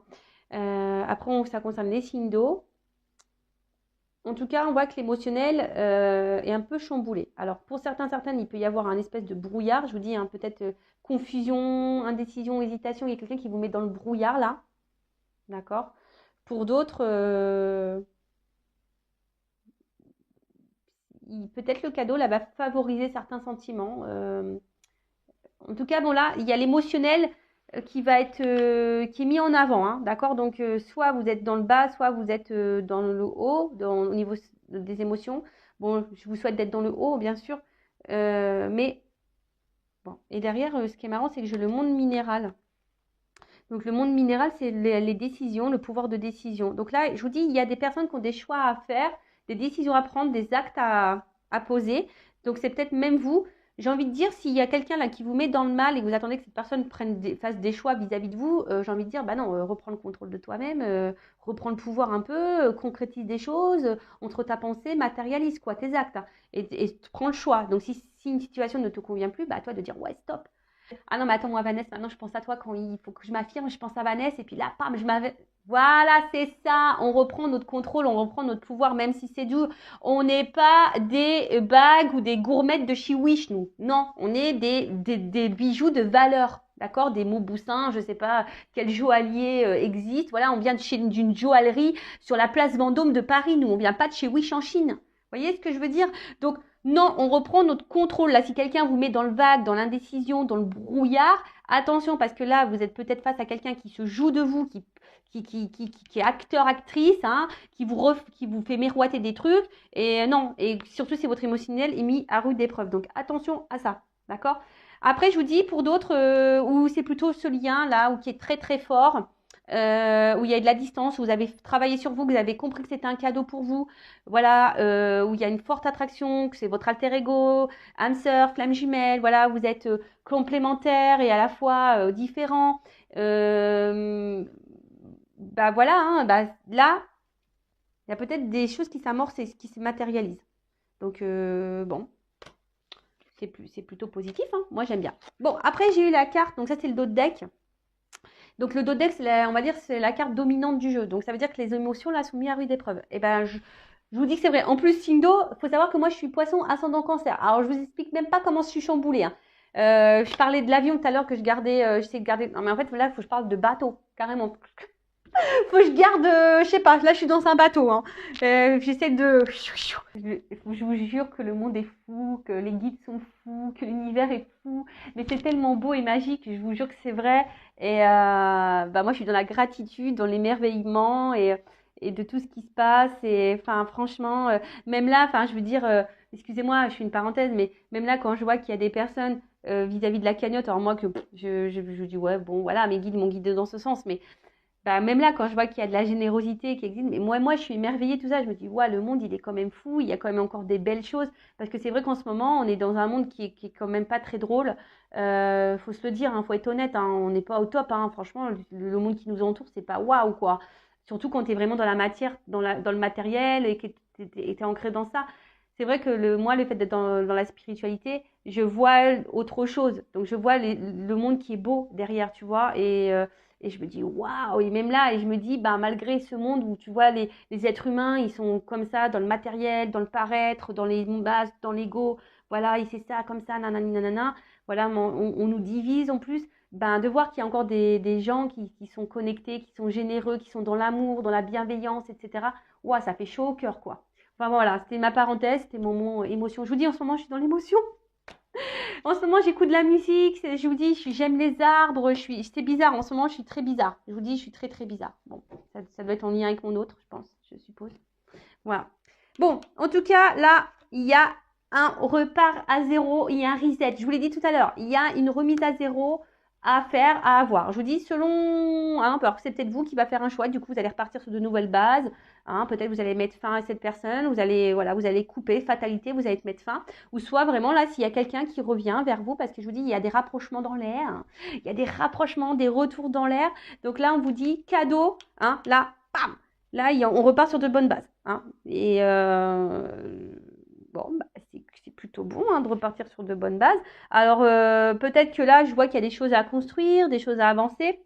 Après, ça concerne les signes d'eau. En tout cas, on voit que l'émotionnel est un peu chamboulé. Alors, pour certaines, il peut y avoir un espèce de brouillard. Je vous dis, hein, peut-être confusion, indécision, hésitation. Il y a quelqu'un qui vous met dans le brouillard, là. D'accord? Pour d'autres, peut-être le cadeau, là, va favoriser certains sentiments. En tout cas, bon, là, il y a l'émotionnel qui est mis en avant, hein, d'accord? Donc, soit vous êtes dans le bas, soit vous êtes dans le haut, au niveau des émotions. Bon, je vous souhaite d'être dans le haut, bien sûr. Mais, bon. Et derrière, ce qui est marrant, c'est que j'ai le monde minéral. Donc, le monde minéral, c'est les décisions, le pouvoir de décision. Donc là, je vous dis, il y a des personnes qui ont des choix à faire, des décisions à prendre, des actes à poser. Donc, c'est peut-être même vous. J'ai envie de dire, s'il y a quelqu'un là qui vous met dans le mal et que vous attendez que cette personne fasse des choix vis-à-vis de vous, j'ai envie de dire, bah non, reprends le contrôle de toi-même, reprends le pouvoir un peu, concrétise des choses, entre ta pensée, matérialise quoi, tes actes, hein, et prends le choix. Donc si une situation ne te convient plus, bah à toi de dire, ouais, stop. Ah non, mais attends, moi, Vanessa, maintenant, je pense à toi quand il faut que je m'affirme, je pense à Vanessa, et puis là, pam, je m'avais. Voilà, c'est ça. On reprend notre contrôle, on reprend notre pouvoir, même si c'est dur. On n'est pas des bagues ou des gourmettes de chez Wish, nous. Non, on est des bijoux de valeur. D'accord? Des Mauboussins, je ne sais pas quel joaillier existe. Voilà, on vient d'une joaillerie sur la place Vendôme de Paris. Nous, on vient pas de chez Wish en Chine. Vous voyez ce que je veux dire? Donc, non, on reprend notre contrôle. Là, si quelqu'un vous met dans le vague, dans l'indécision, dans le brouillard, attention, parce que là, vous êtes peut-être face à quelqu'un qui se joue de vous, qui est acteur, actrice, hein, qui vous fait miroiter des trucs. Et non, et surtout si votre émotionnel est mis à rude épreuve. Donc, attention à ça, d'accord? Après, je vous dis, pour d'autres, où c'est plutôt ce lien là, où qui est très très fort, où il y a de la distance, où vous avez travaillé sur vous, que vous avez compris que c'était un cadeau pour vous, voilà, où il y a une forte attraction, que c'est votre alter ego, âme sœur, flamme jumelle, voilà, vous êtes complémentaires et à la fois différents. Bah voilà, hein, bah, là, il y a peut-être des choses qui s'amorcent et qui se matérialisent. Donc, bon, c'est plutôt positif, hein. Moi j'aime bien. Bon, après j'ai eu la carte, donc ça c'est le dos de deck. Donc le dos de deck, on va dire, c'est la carte dominante du jeu. Donc ça veut dire que les émotions là sont mises à rude épreuve. Et ben je vous dis que c'est vrai. En plus, signe d'eau, il faut savoir que moi je suis poisson ascendant cancer. Alors je vous explique même pas comment je suis chamboulée, hein. Je parlais de l'avion tout à l'heure que je gardais, j'essaie de garder. Non mais en fait là, il faut que je parle de bateau, carrément. Faut que je garde, je sais pas, là je suis dans un bateau, hein. J'essaie de. Je vous jure que le monde est fou, que les guides sont fous, que l'univers est fou. Mais c'est tellement beau et magique, je vous jure que c'est vrai. Et bah moi je suis dans la gratitude, dans l'émerveillement et de tout ce qui se passe. Et enfin franchement, même là, enfin je veux dire, excusez-moi, je fais une parenthèse, mais même là quand je vois qu'il y a des personnes vis-à-vis de la cagnotte, alors moi que je dis ouais bon voilà, mes guides m'ont guidé dans ce sens, mais bah, même là, quand je vois qu'il y a de la générosité qui existe, mais moi, je suis émerveillée, tout ça. Je me dis, ouais, le monde, il est quand même fou. Il y a quand même encore des belles choses. Parce que c'est vrai qu'en ce moment, on est dans un monde qui est quand même pas très drôle. Faut se le dire, hein, faut être honnête. Hein, on n'est pas au top. Hein, franchement, le monde qui nous entoure, c'est pas waouh, quoi. Surtout quand tu es vraiment dans la matière, dans le matériel et que tu es ancré dans ça. C'est vrai que moi, le fait d'être dans la spiritualité, je vois autre chose. Donc, je vois le monde qui est beau derrière, tu vois. Et je me dis, waouh! Et même là, et je me dis, bah, malgré ce monde où tu vois, les êtres humains, ils sont comme ça, dans le matériel, dans le paraître, dans les bases, dans l'ego, voilà, et c'est ça, comme ça, nanani, nanana. Voilà, on nous divise en plus. Ben, de voir qu'il y a encore des gens qui sont connectés, qui sont généreux, qui sont dans l'amour, dans la bienveillance, etc. Waouh, ça fait chaud au cœur, quoi. Enfin voilà, c'était ma parenthèse, c'était mon mot émotion. Je vous dis, en ce moment, je suis dans l'émotion. En ce moment, j'écoute de la musique. Je vous dis, j'aime les arbres. C'est bizarre. En ce moment, je suis très bizarre. Je vous dis, je suis très, très bizarre. Bon, ça doit être en lien avec mon autre, je pense, je suppose. Voilà. Bon, en tout cas, là, il y a un repart à zéro. Il y a un reset. Je vous l'ai dit tout à l'heure. Il y a une remise à zéro à faire, à avoir. Je vous dis, selon, hein, alors c'est peut-être vous qui va faire un choix. Du coup, vous allez repartir sur de nouvelles bases. Hein, peut-être vous allez mettre fin à cette personne. Vous allez couper, fatalité. Vous allez te mettre fin. Ou soit vraiment là, s'il y a quelqu'un qui revient vers vous, parce que je vous dis, il y a des rapprochements dans l'air. Hein, il y a des rapprochements, des retours dans l'air. Donc là, on vous dit cadeau. Hein, là, bam. Là, on repart sur de bonnes bases. Hein, et bon, bah, c'est plutôt bon hein, de repartir sur de bonnes bases. Alors, peut-être que là, je vois qu'il y a des choses à construire, des choses à avancer.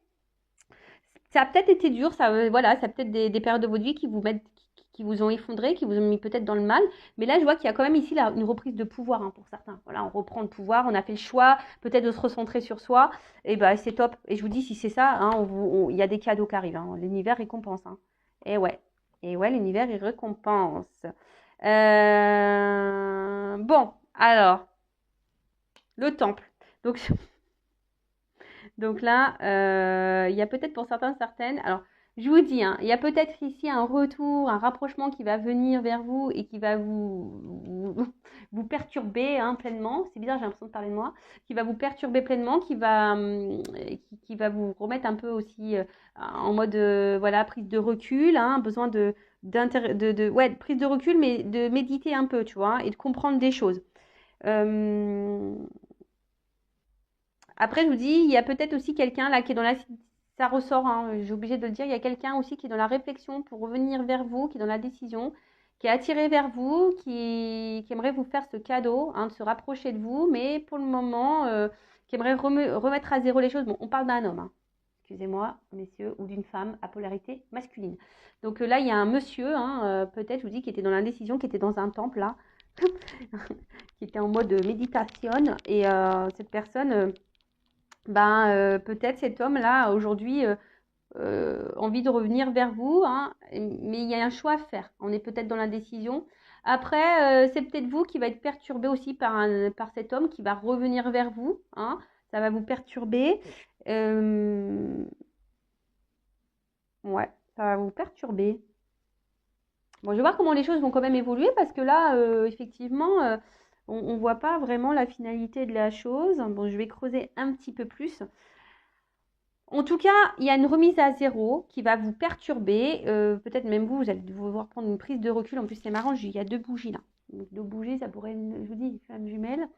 Ça a peut-être été dur, voilà, ça a peut-être des périodes de votre vie qui vous ont effondré, qui vous ont mis peut-être dans le mal. Mais là, je vois qu'il y a quand même ici une reprise de pouvoir hein, pour certains. Voilà, on reprend le pouvoir, on a fait le choix peut-être de se recentrer sur soi. Et ben, c'est top. Et je vous dis, si c'est ça, hein, il y a des cadeaux qui arrivent. Hein. L'univers récompense. Hein. Et ouais, l'univers, il récompense. Bon, alors, le temple. Donc, Donc là, il y a peut-être pour certains, certaines. Alors, je vous dis, hein, il y a peut-être ici un retour, un rapprochement qui va venir vers vous et qui va vous perturber hein, pleinement. C'est bizarre, j'ai l'impression de parler de moi. Qui va vous perturber pleinement, qui va vous remettre un peu aussi en mode voilà, prise de recul, hein, besoin ouais, prise de recul, mais de méditer un peu, tu vois, et de comprendre des choses. Après, je vous dis, il y a peut-être aussi quelqu'un là qui est dans la... Ça ressort, hein, j'ai obligé de le dire, il y a quelqu'un aussi qui est dans la réflexion pour revenir vers vous, qui est dans la décision, qui est attiré vers vous, qui aimerait vous faire ce cadeau, hein, de se rapprocher de vous, mais pour le moment, qui aimerait remettre à zéro les choses. Bon, on parle d'un homme, hein, excusez-moi, messieurs, ou d'une femme à polarité masculine. Donc là, il y a un monsieur, hein, peut-être, je vous dis, qui était dans l'indécision, qui était dans un temple, là, qui était en mode méditation, et cette personne... peut-être cet homme-là, aujourd'hui, envie de revenir vers vous, hein, mais il y a un choix à faire. On est peut-être dans l'indécision. Après, c'est peut-être vous qui va être perturbé aussi par cet homme qui va revenir vers vous. Hein, ça va vous perturber. Ouais, ça va vous perturber. Bon, je vais voir comment les choses vont quand même évoluer parce que là, effectivement, on ne voit pas vraiment la finalité de la chose. Bon, je vais creuser un petit peu plus. En tout cas, il y a une remise à zéro qui va vous perturber. Peut-être même vous allez devoir prendre une prise de recul. En plus, c'est marrant, il y a deux bougies là. Donc, deux bougies, ça pourrait être, je vous dis, une femme jumelle.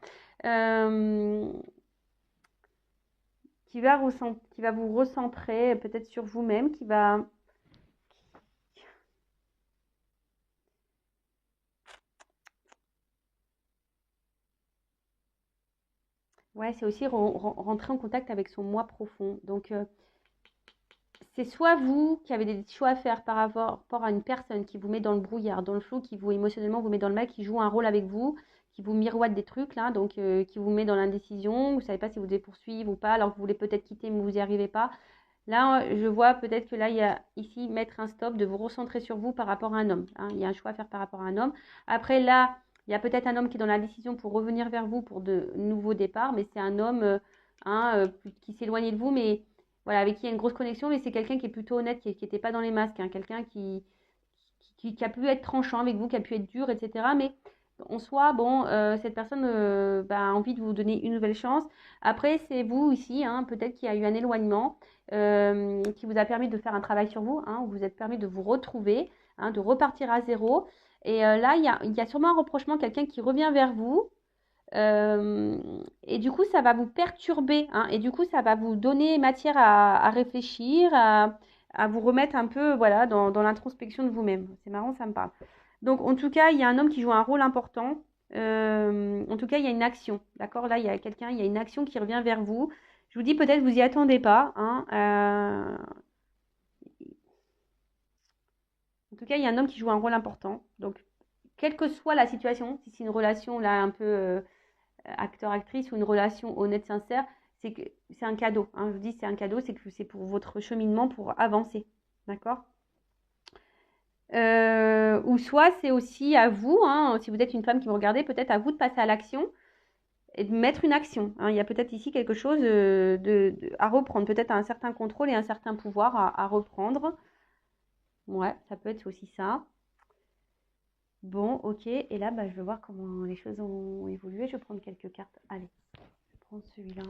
Qui va vous recentrer peut-être sur vous-même, qui va... Ouais, c'est aussi rentrer en contact avec son moi profond. Donc, c'est soit vous qui avez des choix à faire par rapport à une personne qui vous met dans le brouillard, dans le flou, qui vous émotionnellement vous met dans le mal, qui joue un rôle avec vous, qui vous miroite des trucs là, donc qui vous met dans l'indécision, vous ne savez pas si vous devez poursuivre ou pas, alors que vous voulez peut-être quitter mais vous n'y arrivez pas. Là, je vois peut-être que là, il y a ici mettre un stop, de vous recentrer sur vous par rapport à un homme. Hein. Il y a un choix à faire par rapport à un homme. Après, là, il y a peut-être un homme qui est dans la décision pour revenir vers vous pour de nouveaux départs, mais c'est un homme qui s'éloigne de vous, mais voilà, avec qui il y a une grosse connexion, mais c'est quelqu'un qui est plutôt honnête, qui n'était pas dans les masques, hein, quelqu'un qui a pu être tranchant avec vous, qui a pu être dur, etc. Mais en soi, bon, cette personne a envie de vous donner une nouvelle chance. Après, c'est vous ici, hein, peut-être qu'il y a eu un éloignement qui vous a permis de faire un travail sur vous, hein, où vous êtes permis de vous retrouver, hein, de repartir à zéro. Et là, il y a sûrement un reprochement, quelqu'un qui revient vers vous. Et du coup, ça va vous perturber, hein, et du coup, ça va vous donner matière à réfléchir, à vous remettre un peu voilà, dans l'introspection de vous-même. C'est marrant, ça me parle. Donc, en tout cas, il y a un homme qui joue un rôle important. En tout cas, il y a une action. D'accord? Là, il y a quelqu'un, il y a une action qui revient vers vous. Je vous dis, peut-être vous y attendez pas. Hein, en tout cas, il y a un homme qui joue un rôle important. Donc, quelle que soit la situation, si c'est une relation là un peu acteur-actrice ou une relation honnête, sincère, c'est que c'est un cadeau. Hein. Je vous dis, c'est un cadeau, c'est que c'est pour votre cheminement, pour avancer. D'accord? Ou soit c'est aussi à vous, hein, si vous êtes une femme qui me regardez, peut-être à vous de passer à l'action et de mettre une action. Hein. Il y a peut-être ici quelque chose à reprendre, peut-être un certain contrôle et un certain pouvoir à reprendre. Ouais, ça peut être aussi ça. Bon, ok. Et là, je vais voir comment les choses ont évolué. Je vais prendre quelques cartes. Allez, je vais prendre celui-là.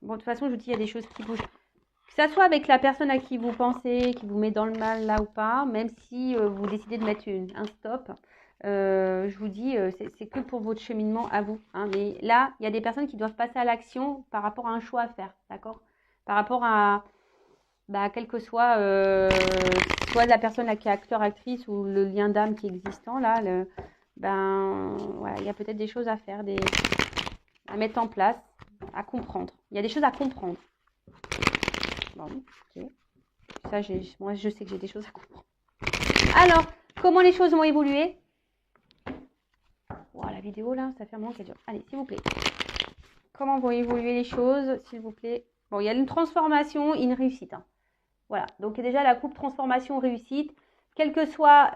Bon, de toute façon, je vous dis, il y a des choses qui bougent. Que ça soit avec la personne à qui vous pensez, qui vous met dans le mal là ou pas, même si vous décidez de mettre un stop, je vous dis, c'est que pour votre cheminement à vous. Hein. Mais là, il y a des personnes qui doivent passer à l'action par rapport à un choix à faire, d'accord? Par rapport à, quel que soit, soit la personne là qui est acteur, actrice ou le lien d'âme qui est existant, là, ben voilà, il y a peut-être des choses à faire, à mettre en place, à comprendre. Il y a des choses à comprendre. Bon, ok. Ça, moi, je sais que j'ai des choses à comprendre. Alors, comment les choses vont évoluer? Voilà, la vidéo, là, ça fait un moment qu'elle dure. Allez, s'il vous plaît. Comment vont évoluer les choses, s'il vous plaît? Bon, il y a une transformation et une réussite. Hein. Voilà, donc déjà, la coupe transformation-réussite. Quelle que soit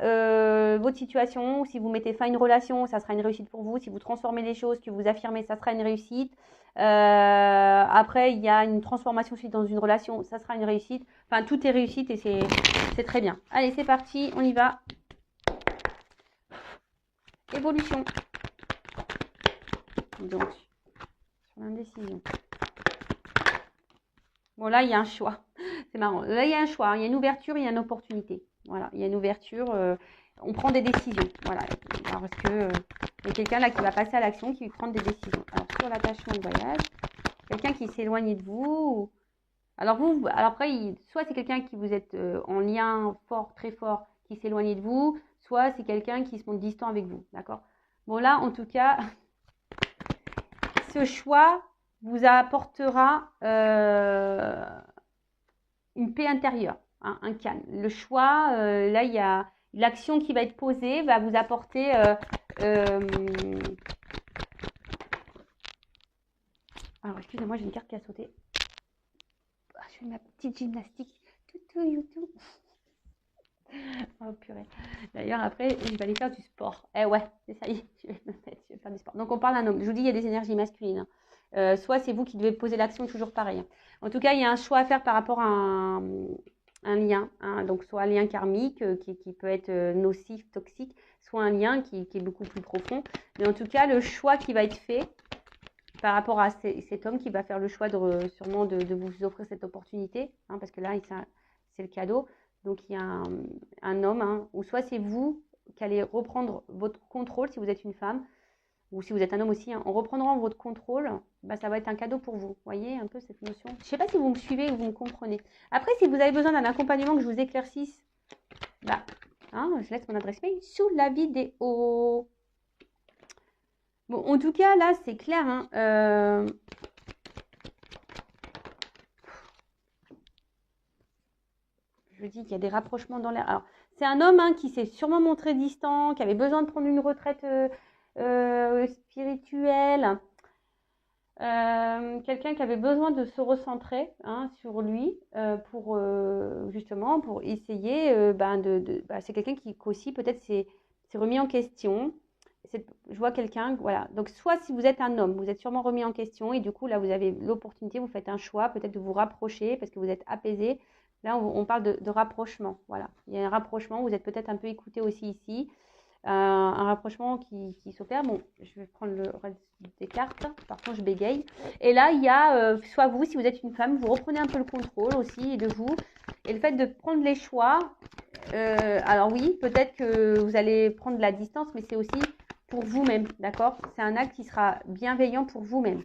votre situation, si vous mettez fin à une relation, ça sera une réussite pour vous. Si vous transformez les choses, que vous affirmez, ça sera une réussite. Après, il y a une transformation suite dans une relation, ça sera une réussite. Enfin, tout est réussite et c'est très bien. Allez, c'est parti, on y va. Évolution. Donc, sur l'indécision. Bon, là, il y a un choix. C'est marrant. Là, il y a un choix. Il y a une ouverture, il y a une opportunité. Voilà, il y a une ouverture. On prend des décisions. Voilà, parce que il y a quelqu'un là qui va passer à l'action, qui va prendre des décisions. Alors, sur l'attachement de voyage, quelqu'un qui s'éloigne de vous. Alors, après, soit c'est quelqu'un qui vous êtes en lien fort, très fort, qui s'éloigne de vous, soit c'est quelqu'un qui se montre distant avec vous. D'accord? Bon, là, en tout cas, ce choix vous apportera une paix intérieure, hein, un calme. Le choix, là, il y a l'action qui va être posée, va vous apporter alors, excusez-moi, j'ai une carte qui a sauté. Je fais ma petite gymnastique. YouTube. Oh purée. D'ailleurs, après, je vais aller faire du sport. Eh ouais, c'est ça y est, je vais faire du sport. Donc, on parle d'un homme. Je vous dis, il y a des énergies masculines. Soit c'est vous qui devez poser l'action, toujours pareil. En tout cas, il y a un choix à faire par rapport à un lien. Hein. Donc, soit un lien karmique qui peut être nocif, toxique, soit un lien qui est beaucoup plus profond. Mais en tout cas, le choix qui va être fait par rapport à cet homme qui va faire le choix sûrement de vous offrir cette opportunité, hein, parce que là, c'est le cadeau. Donc, il y a un homme, hein, ou soit c'est vous qui allez reprendre votre contrôle si vous êtes une femme, ou si vous êtes un homme aussi, hein, en reprenant votre contrôle, bah, ça va être un cadeau pour vous. Vous voyez un peu cette notion? Je ne sais pas si vous me suivez ou vous me comprenez. Après, si vous avez besoin d'un accompagnement que je vous éclaircisse, bah, hein, je laisse mon adresse mail sous la vidéo. Bon, en tout cas, là, c'est clair. Hein, je dis qu'il y a des rapprochements dans l'air. Alors, c'est un homme hein, qui s'est sûrement montré distant, qui avait besoin de prendre une retraite spirituelle. Quelqu'un qui avait besoin de se recentrer hein, sur lui pour justement pour essayer c'est quelqu'un qui aussi peut-être s'est remis en question. Je vois quelqu'un, voilà. Donc, soit si vous êtes un homme, vous êtes sûrement remis en question et du coup, là, vous avez l'opportunité, vous faites un choix, peut-être de vous rapprocher parce que vous êtes apaisé. Là, on parle de rapprochement, voilà. Il y a un rapprochement, vous êtes peut-être un peu écouté aussi ici. Un rapprochement qui s'opère. Bon, je vais prendre le reste des cartes. Par contre, je bégaye. Et là, il y a soit vous, si vous êtes une femme, vous reprenez un peu le contrôle aussi de vous. Et le fait de prendre les choix, alors oui, peut-être que vous allez prendre de la distance, mais c'est aussi pour vous-même, d'accord? C'est un acte qui sera bienveillant pour vous-même.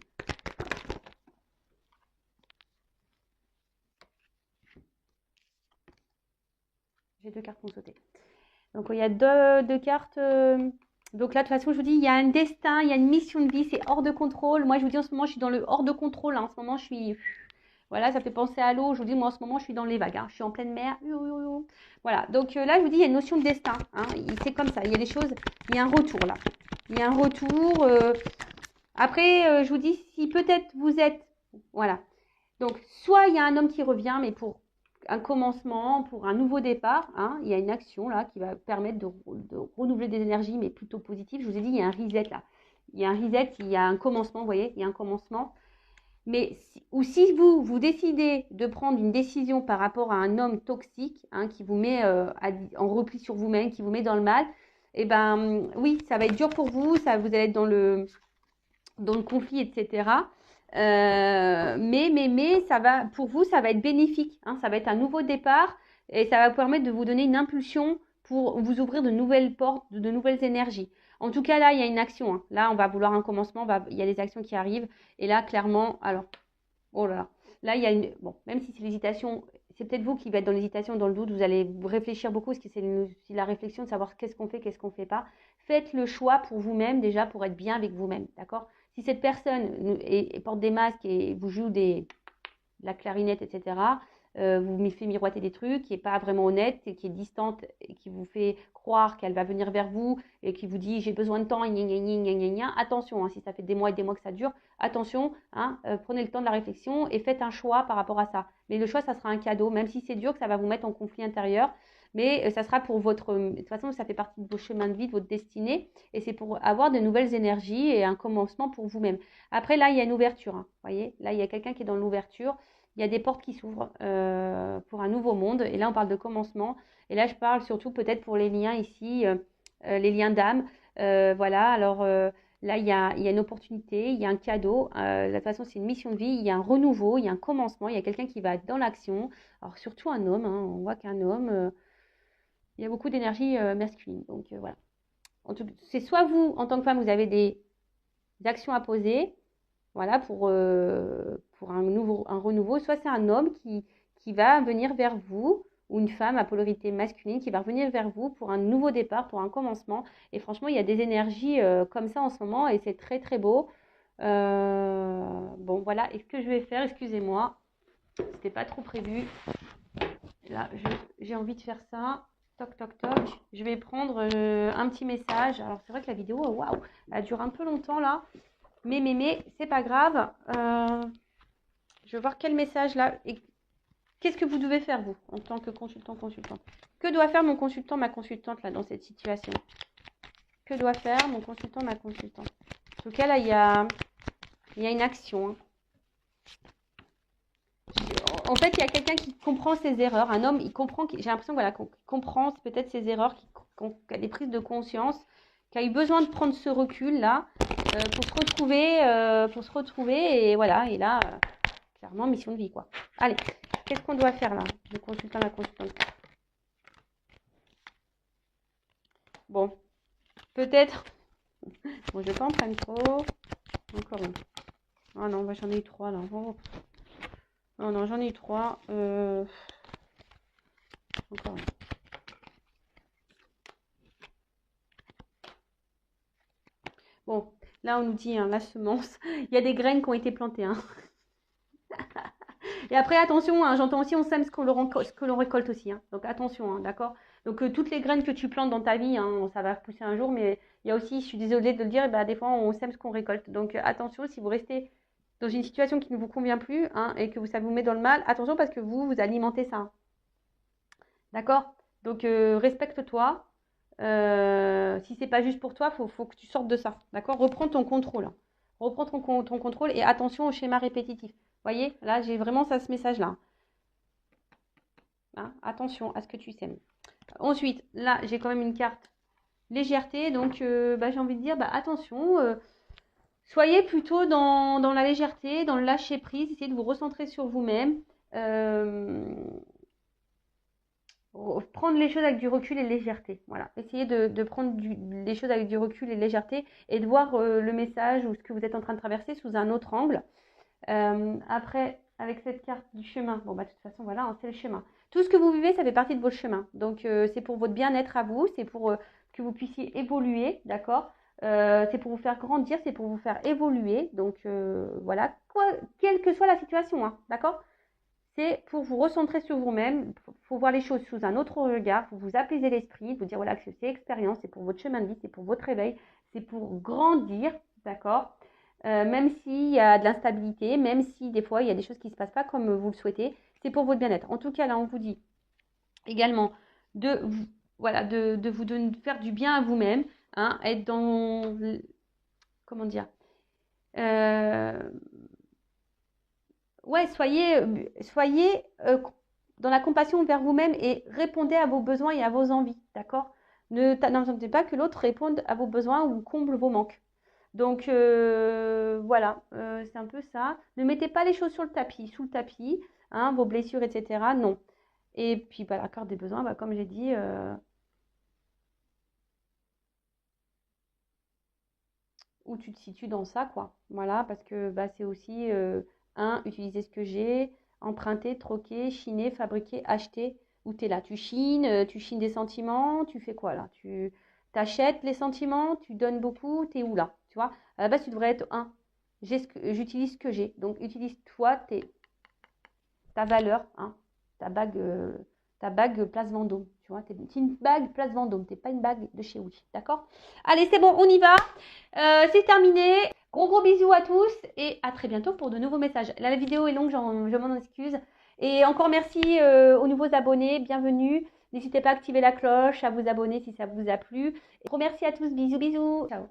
J'ai 2 cartes qui ont sauté. Donc, il y a deux cartes. Donc là, de toute façon, je vous dis, il y a un destin, il y a une mission de vie, c'est hors de contrôle. Moi, je vous dis, en ce moment, je suis dans le hors de contrôle. Hein. En ce moment, je suis... Voilà, ça fait penser à l'eau. Je vous dis, moi, en ce moment, je suis dans les vagues. Hein. Je suis en pleine mer. Voilà, donc là, je vous dis, il y a une notion de destin. Hein. C'est comme ça, il y a des choses... Il y a un retour, là. Il y a un retour. Après, je vous dis, si peut-être vous êtes... Voilà. Donc, soit il y a un homme qui revient, mais pour un commencement, pour un nouveau départ, hein, il y a une action là qui va permettre de renouveler des énergies, mais plutôt positives. Je vous ai dit, il y a un reset là. Il y a un reset, il y a un commencement, vous voyez, il y a un commencement. Mais si vous décidez de prendre une décision par rapport à un homme toxique, hein, qui vous met en repli sur vous-même, qui vous met dans le mal, eh ben oui, ça va être dur pour vous, vous allez être dans le conflit, etc. Mais ça va, pour vous, ça va être bénéfique. Hein, ça va être un nouveau départ et ça va vous permettre de vous donner une impulsion pour vous ouvrir de nouvelles portes, de nouvelles énergies. En tout cas, là, il y a une action. Hein. Là, on va vouloir un commencement. Il y a des actions qui arrivent. Et là, clairement, alors, oh là là. Là, il y a une... Bon, même si c'est l'hésitation, c'est peut-être vous qui va être dans l'hésitation, dans le doute. Vous allez réfléchir beaucoup parce que c'est la réflexion de savoir qu'est-ce qu'on fait pas. faites le choix pour vous-même déjà pour être bien avec vous-même, d'accord? Si cette personne porte des masques et vous joue de la clarinette, etc., vous me fait miroiter des trucs, qui n'est pas vraiment honnête, et qui est distante, et qui vous fait croire qu'elle va venir vers vous, et qui vous dit j'ai besoin de temps, attention, hein, si ça fait des mois et des mois que ça dure, attention, hein, prenez le temps de la réflexion et faites un choix par rapport à ça. Mais le choix, ça sera un cadeau, même si c'est dur, que ça va vous mettre en conflit intérieur, mais ça sera pour votre... De toute façon, ça fait partie de vos chemins de vie, de votre destinée, et c'est pour avoir de nouvelles énergies et un commencement pour vous-même. Après, là, il y a une ouverture, hein, vous voyez, là, il y a quelqu'un qui est dans l'ouverture, il y a des portes qui s'ouvrent pour un nouveau monde, et là, on parle de commencement, et là, je parle surtout peut-être pour les liens ici, les liens d'âme, voilà, alors... là, il y a une opportunité, il y a un cadeau. De toute façon, c'est une mission de vie. Il y a un renouveau, il y a un commencement. Il y a quelqu'un qui va être dans l'action. Alors, surtout un homme. Hein, on voit qu'un homme, il y a beaucoup d'énergie masculine. Donc, voilà. C'est soit vous, en tant que femme, vous avez des actions à poser, voilà, pour un renouveau, soit c'est un homme qui va venir vers vous, ou une femme à polarité masculine qui va revenir vers vous pour un nouveau départ, pour un commencement. Et franchement, il y a des énergies comme ça en ce moment, et c'est très très beau. Bon, voilà, et ce que je vais faire, excusez-moi, c'était pas trop prévu. Là, j'ai envie de faire ça. Toc, toc, toc. Je vais prendre un petit message. Alors, c'est vrai que la vidéo, waouh, elle dure un peu longtemps là. Mais, c'est pas grave. Je vais voir quel message là. Et qu'est-ce que vous devez faire, vous, en tant que consultante? Que doit faire mon consultant, ma consultante là, dans cette situation? Que doit faire mon consultant, ma consultante? En tout cas, là, il y a une action. Hein. En fait, il y a quelqu'un qui comprend ses erreurs. Un homme, il comprend, j'ai l'impression voilà, qu'on comprend peut-être ses erreurs, qui a des prises de conscience, qui a eu besoin de prendre ce recul-là pour se retrouver. Et voilà, et là, clairement, mission de vie, quoi. Allez, qu'est-ce qu'on doit faire là? Le consultant, la consultante. Bon, peut-être... Bon, je vais pas en prendre trop. Encore une. Ah non, j'en ai eu 3 là. Oh. Non, j'en ai eu 3. Encore une. Bon, là, on nous dit hein, la semence. Il y a des graines qui ont été plantées. Hein. Et après, attention, hein, j'entends aussi, on sème ce que l'on récolte aussi. Hein. Donc, attention, hein, d'accord? Donc, toutes les graines que tu plantes dans ta vie, hein, ça va pousser un jour. Mais il y a aussi, je suis désolée de le dire, bah, des fois, on sème ce qu'on récolte. Donc, attention, si vous restez dans une situation qui ne vous convient plus hein, et que ça vous met dans le mal, attention parce que vous alimentez ça. Hein. D'accord? Donc, respecte-toi. Si c'est pas juste pour toi, faut que tu sortes de ça. D'accord? Reprends ton contrôle. Reprends ton contrôle et attention au schéma répétitif. Vous voyez? Là, j'ai vraiment ce message-là. Hein, attention à ce que tu sèmes. Ensuite, là, j'ai quand même une carte légèreté. Donc, j'ai envie de dire, attention, soyez plutôt dans la légèreté, dans le lâcher prise. Essayez de vous recentrer sur vous-même. Prendre les choses avec du recul et légèreté. Voilà. Essayez de prendre les choses avec du recul et légèreté et de voir le message ou ce que vous êtes en train de traverser sous un autre angle. Après, avec cette carte du chemin, bon, de toute façon, voilà, hein, c'est le chemin. Tout ce que vous vivez, ça fait partie de votre chemin. Donc, c'est pour votre bien-être à vous, c'est pour que vous puissiez évoluer, d'accord? C'est pour vous faire grandir, c'est pour vous faire évoluer. Donc, voilà, quelle que soit la situation, hein, d'accord? C'est pour vous recentrer sur vous-même, il faut voir les choses sous un autre regard, faut vous apaiser l'esprit, vous dire voilà que c'est expérience, c'est pour votre chemin de vie, c'est pour votre réveil, c'est pour grandir, d'accord? Même s'il y a de l'instabilité, même si des fois il y a des choses qui ne se passent pas comme vous le souhaitez, c'est pour votre bien-être. En tout cas, là, on vous dit également de faire du bien à vous-même, hein, être dans, comment dire, ouais, soyez dans la compassion envers vous-même et répondez à vos besoins et à vos envies, d'accord? N'attendez pas que l'autre réponde à vos besoins ou comble vos manques. Donc voilà, c'est un peu ça. Ne mettez pas les choses sous le tapis, hein, vos blessures, etc. Non. Et puis la carte des besoins, comme j'ai dit, où tu te situes dans ça, quoi. Voilà, parce que c'est aussi utiliser ce que j'ai, emprunter, troquer, chiner, fabriquer, acheter. Où tu es là? Tu chines des sentiments, tu fais quoi là? Tu T'achètes les sentiments, tu donnes beaucoup, t'es où là? Tu vois? À la base, tu devrais être un. J'utilise ce que j'ai. Donc, utilise-toi ta valeur, hein, ta bague Place Vendôme. Tu vois, t'es une bague Place Vendôme, t'es pas une bague de chez Oui. D'accord? Allez, c'est bon, on y va. C'est terminé. Gros bisous à tous et à très bientôt pour de nouveaux messages. Là, la vidéo est longue, je m'en excuse. Et encore merci aux nouveaux abonnés, bienvenue. N'hésitez pas à activer la cloche, à vous abonner si ça vous a plu. Et gros merci à tous, bisous. Ciao.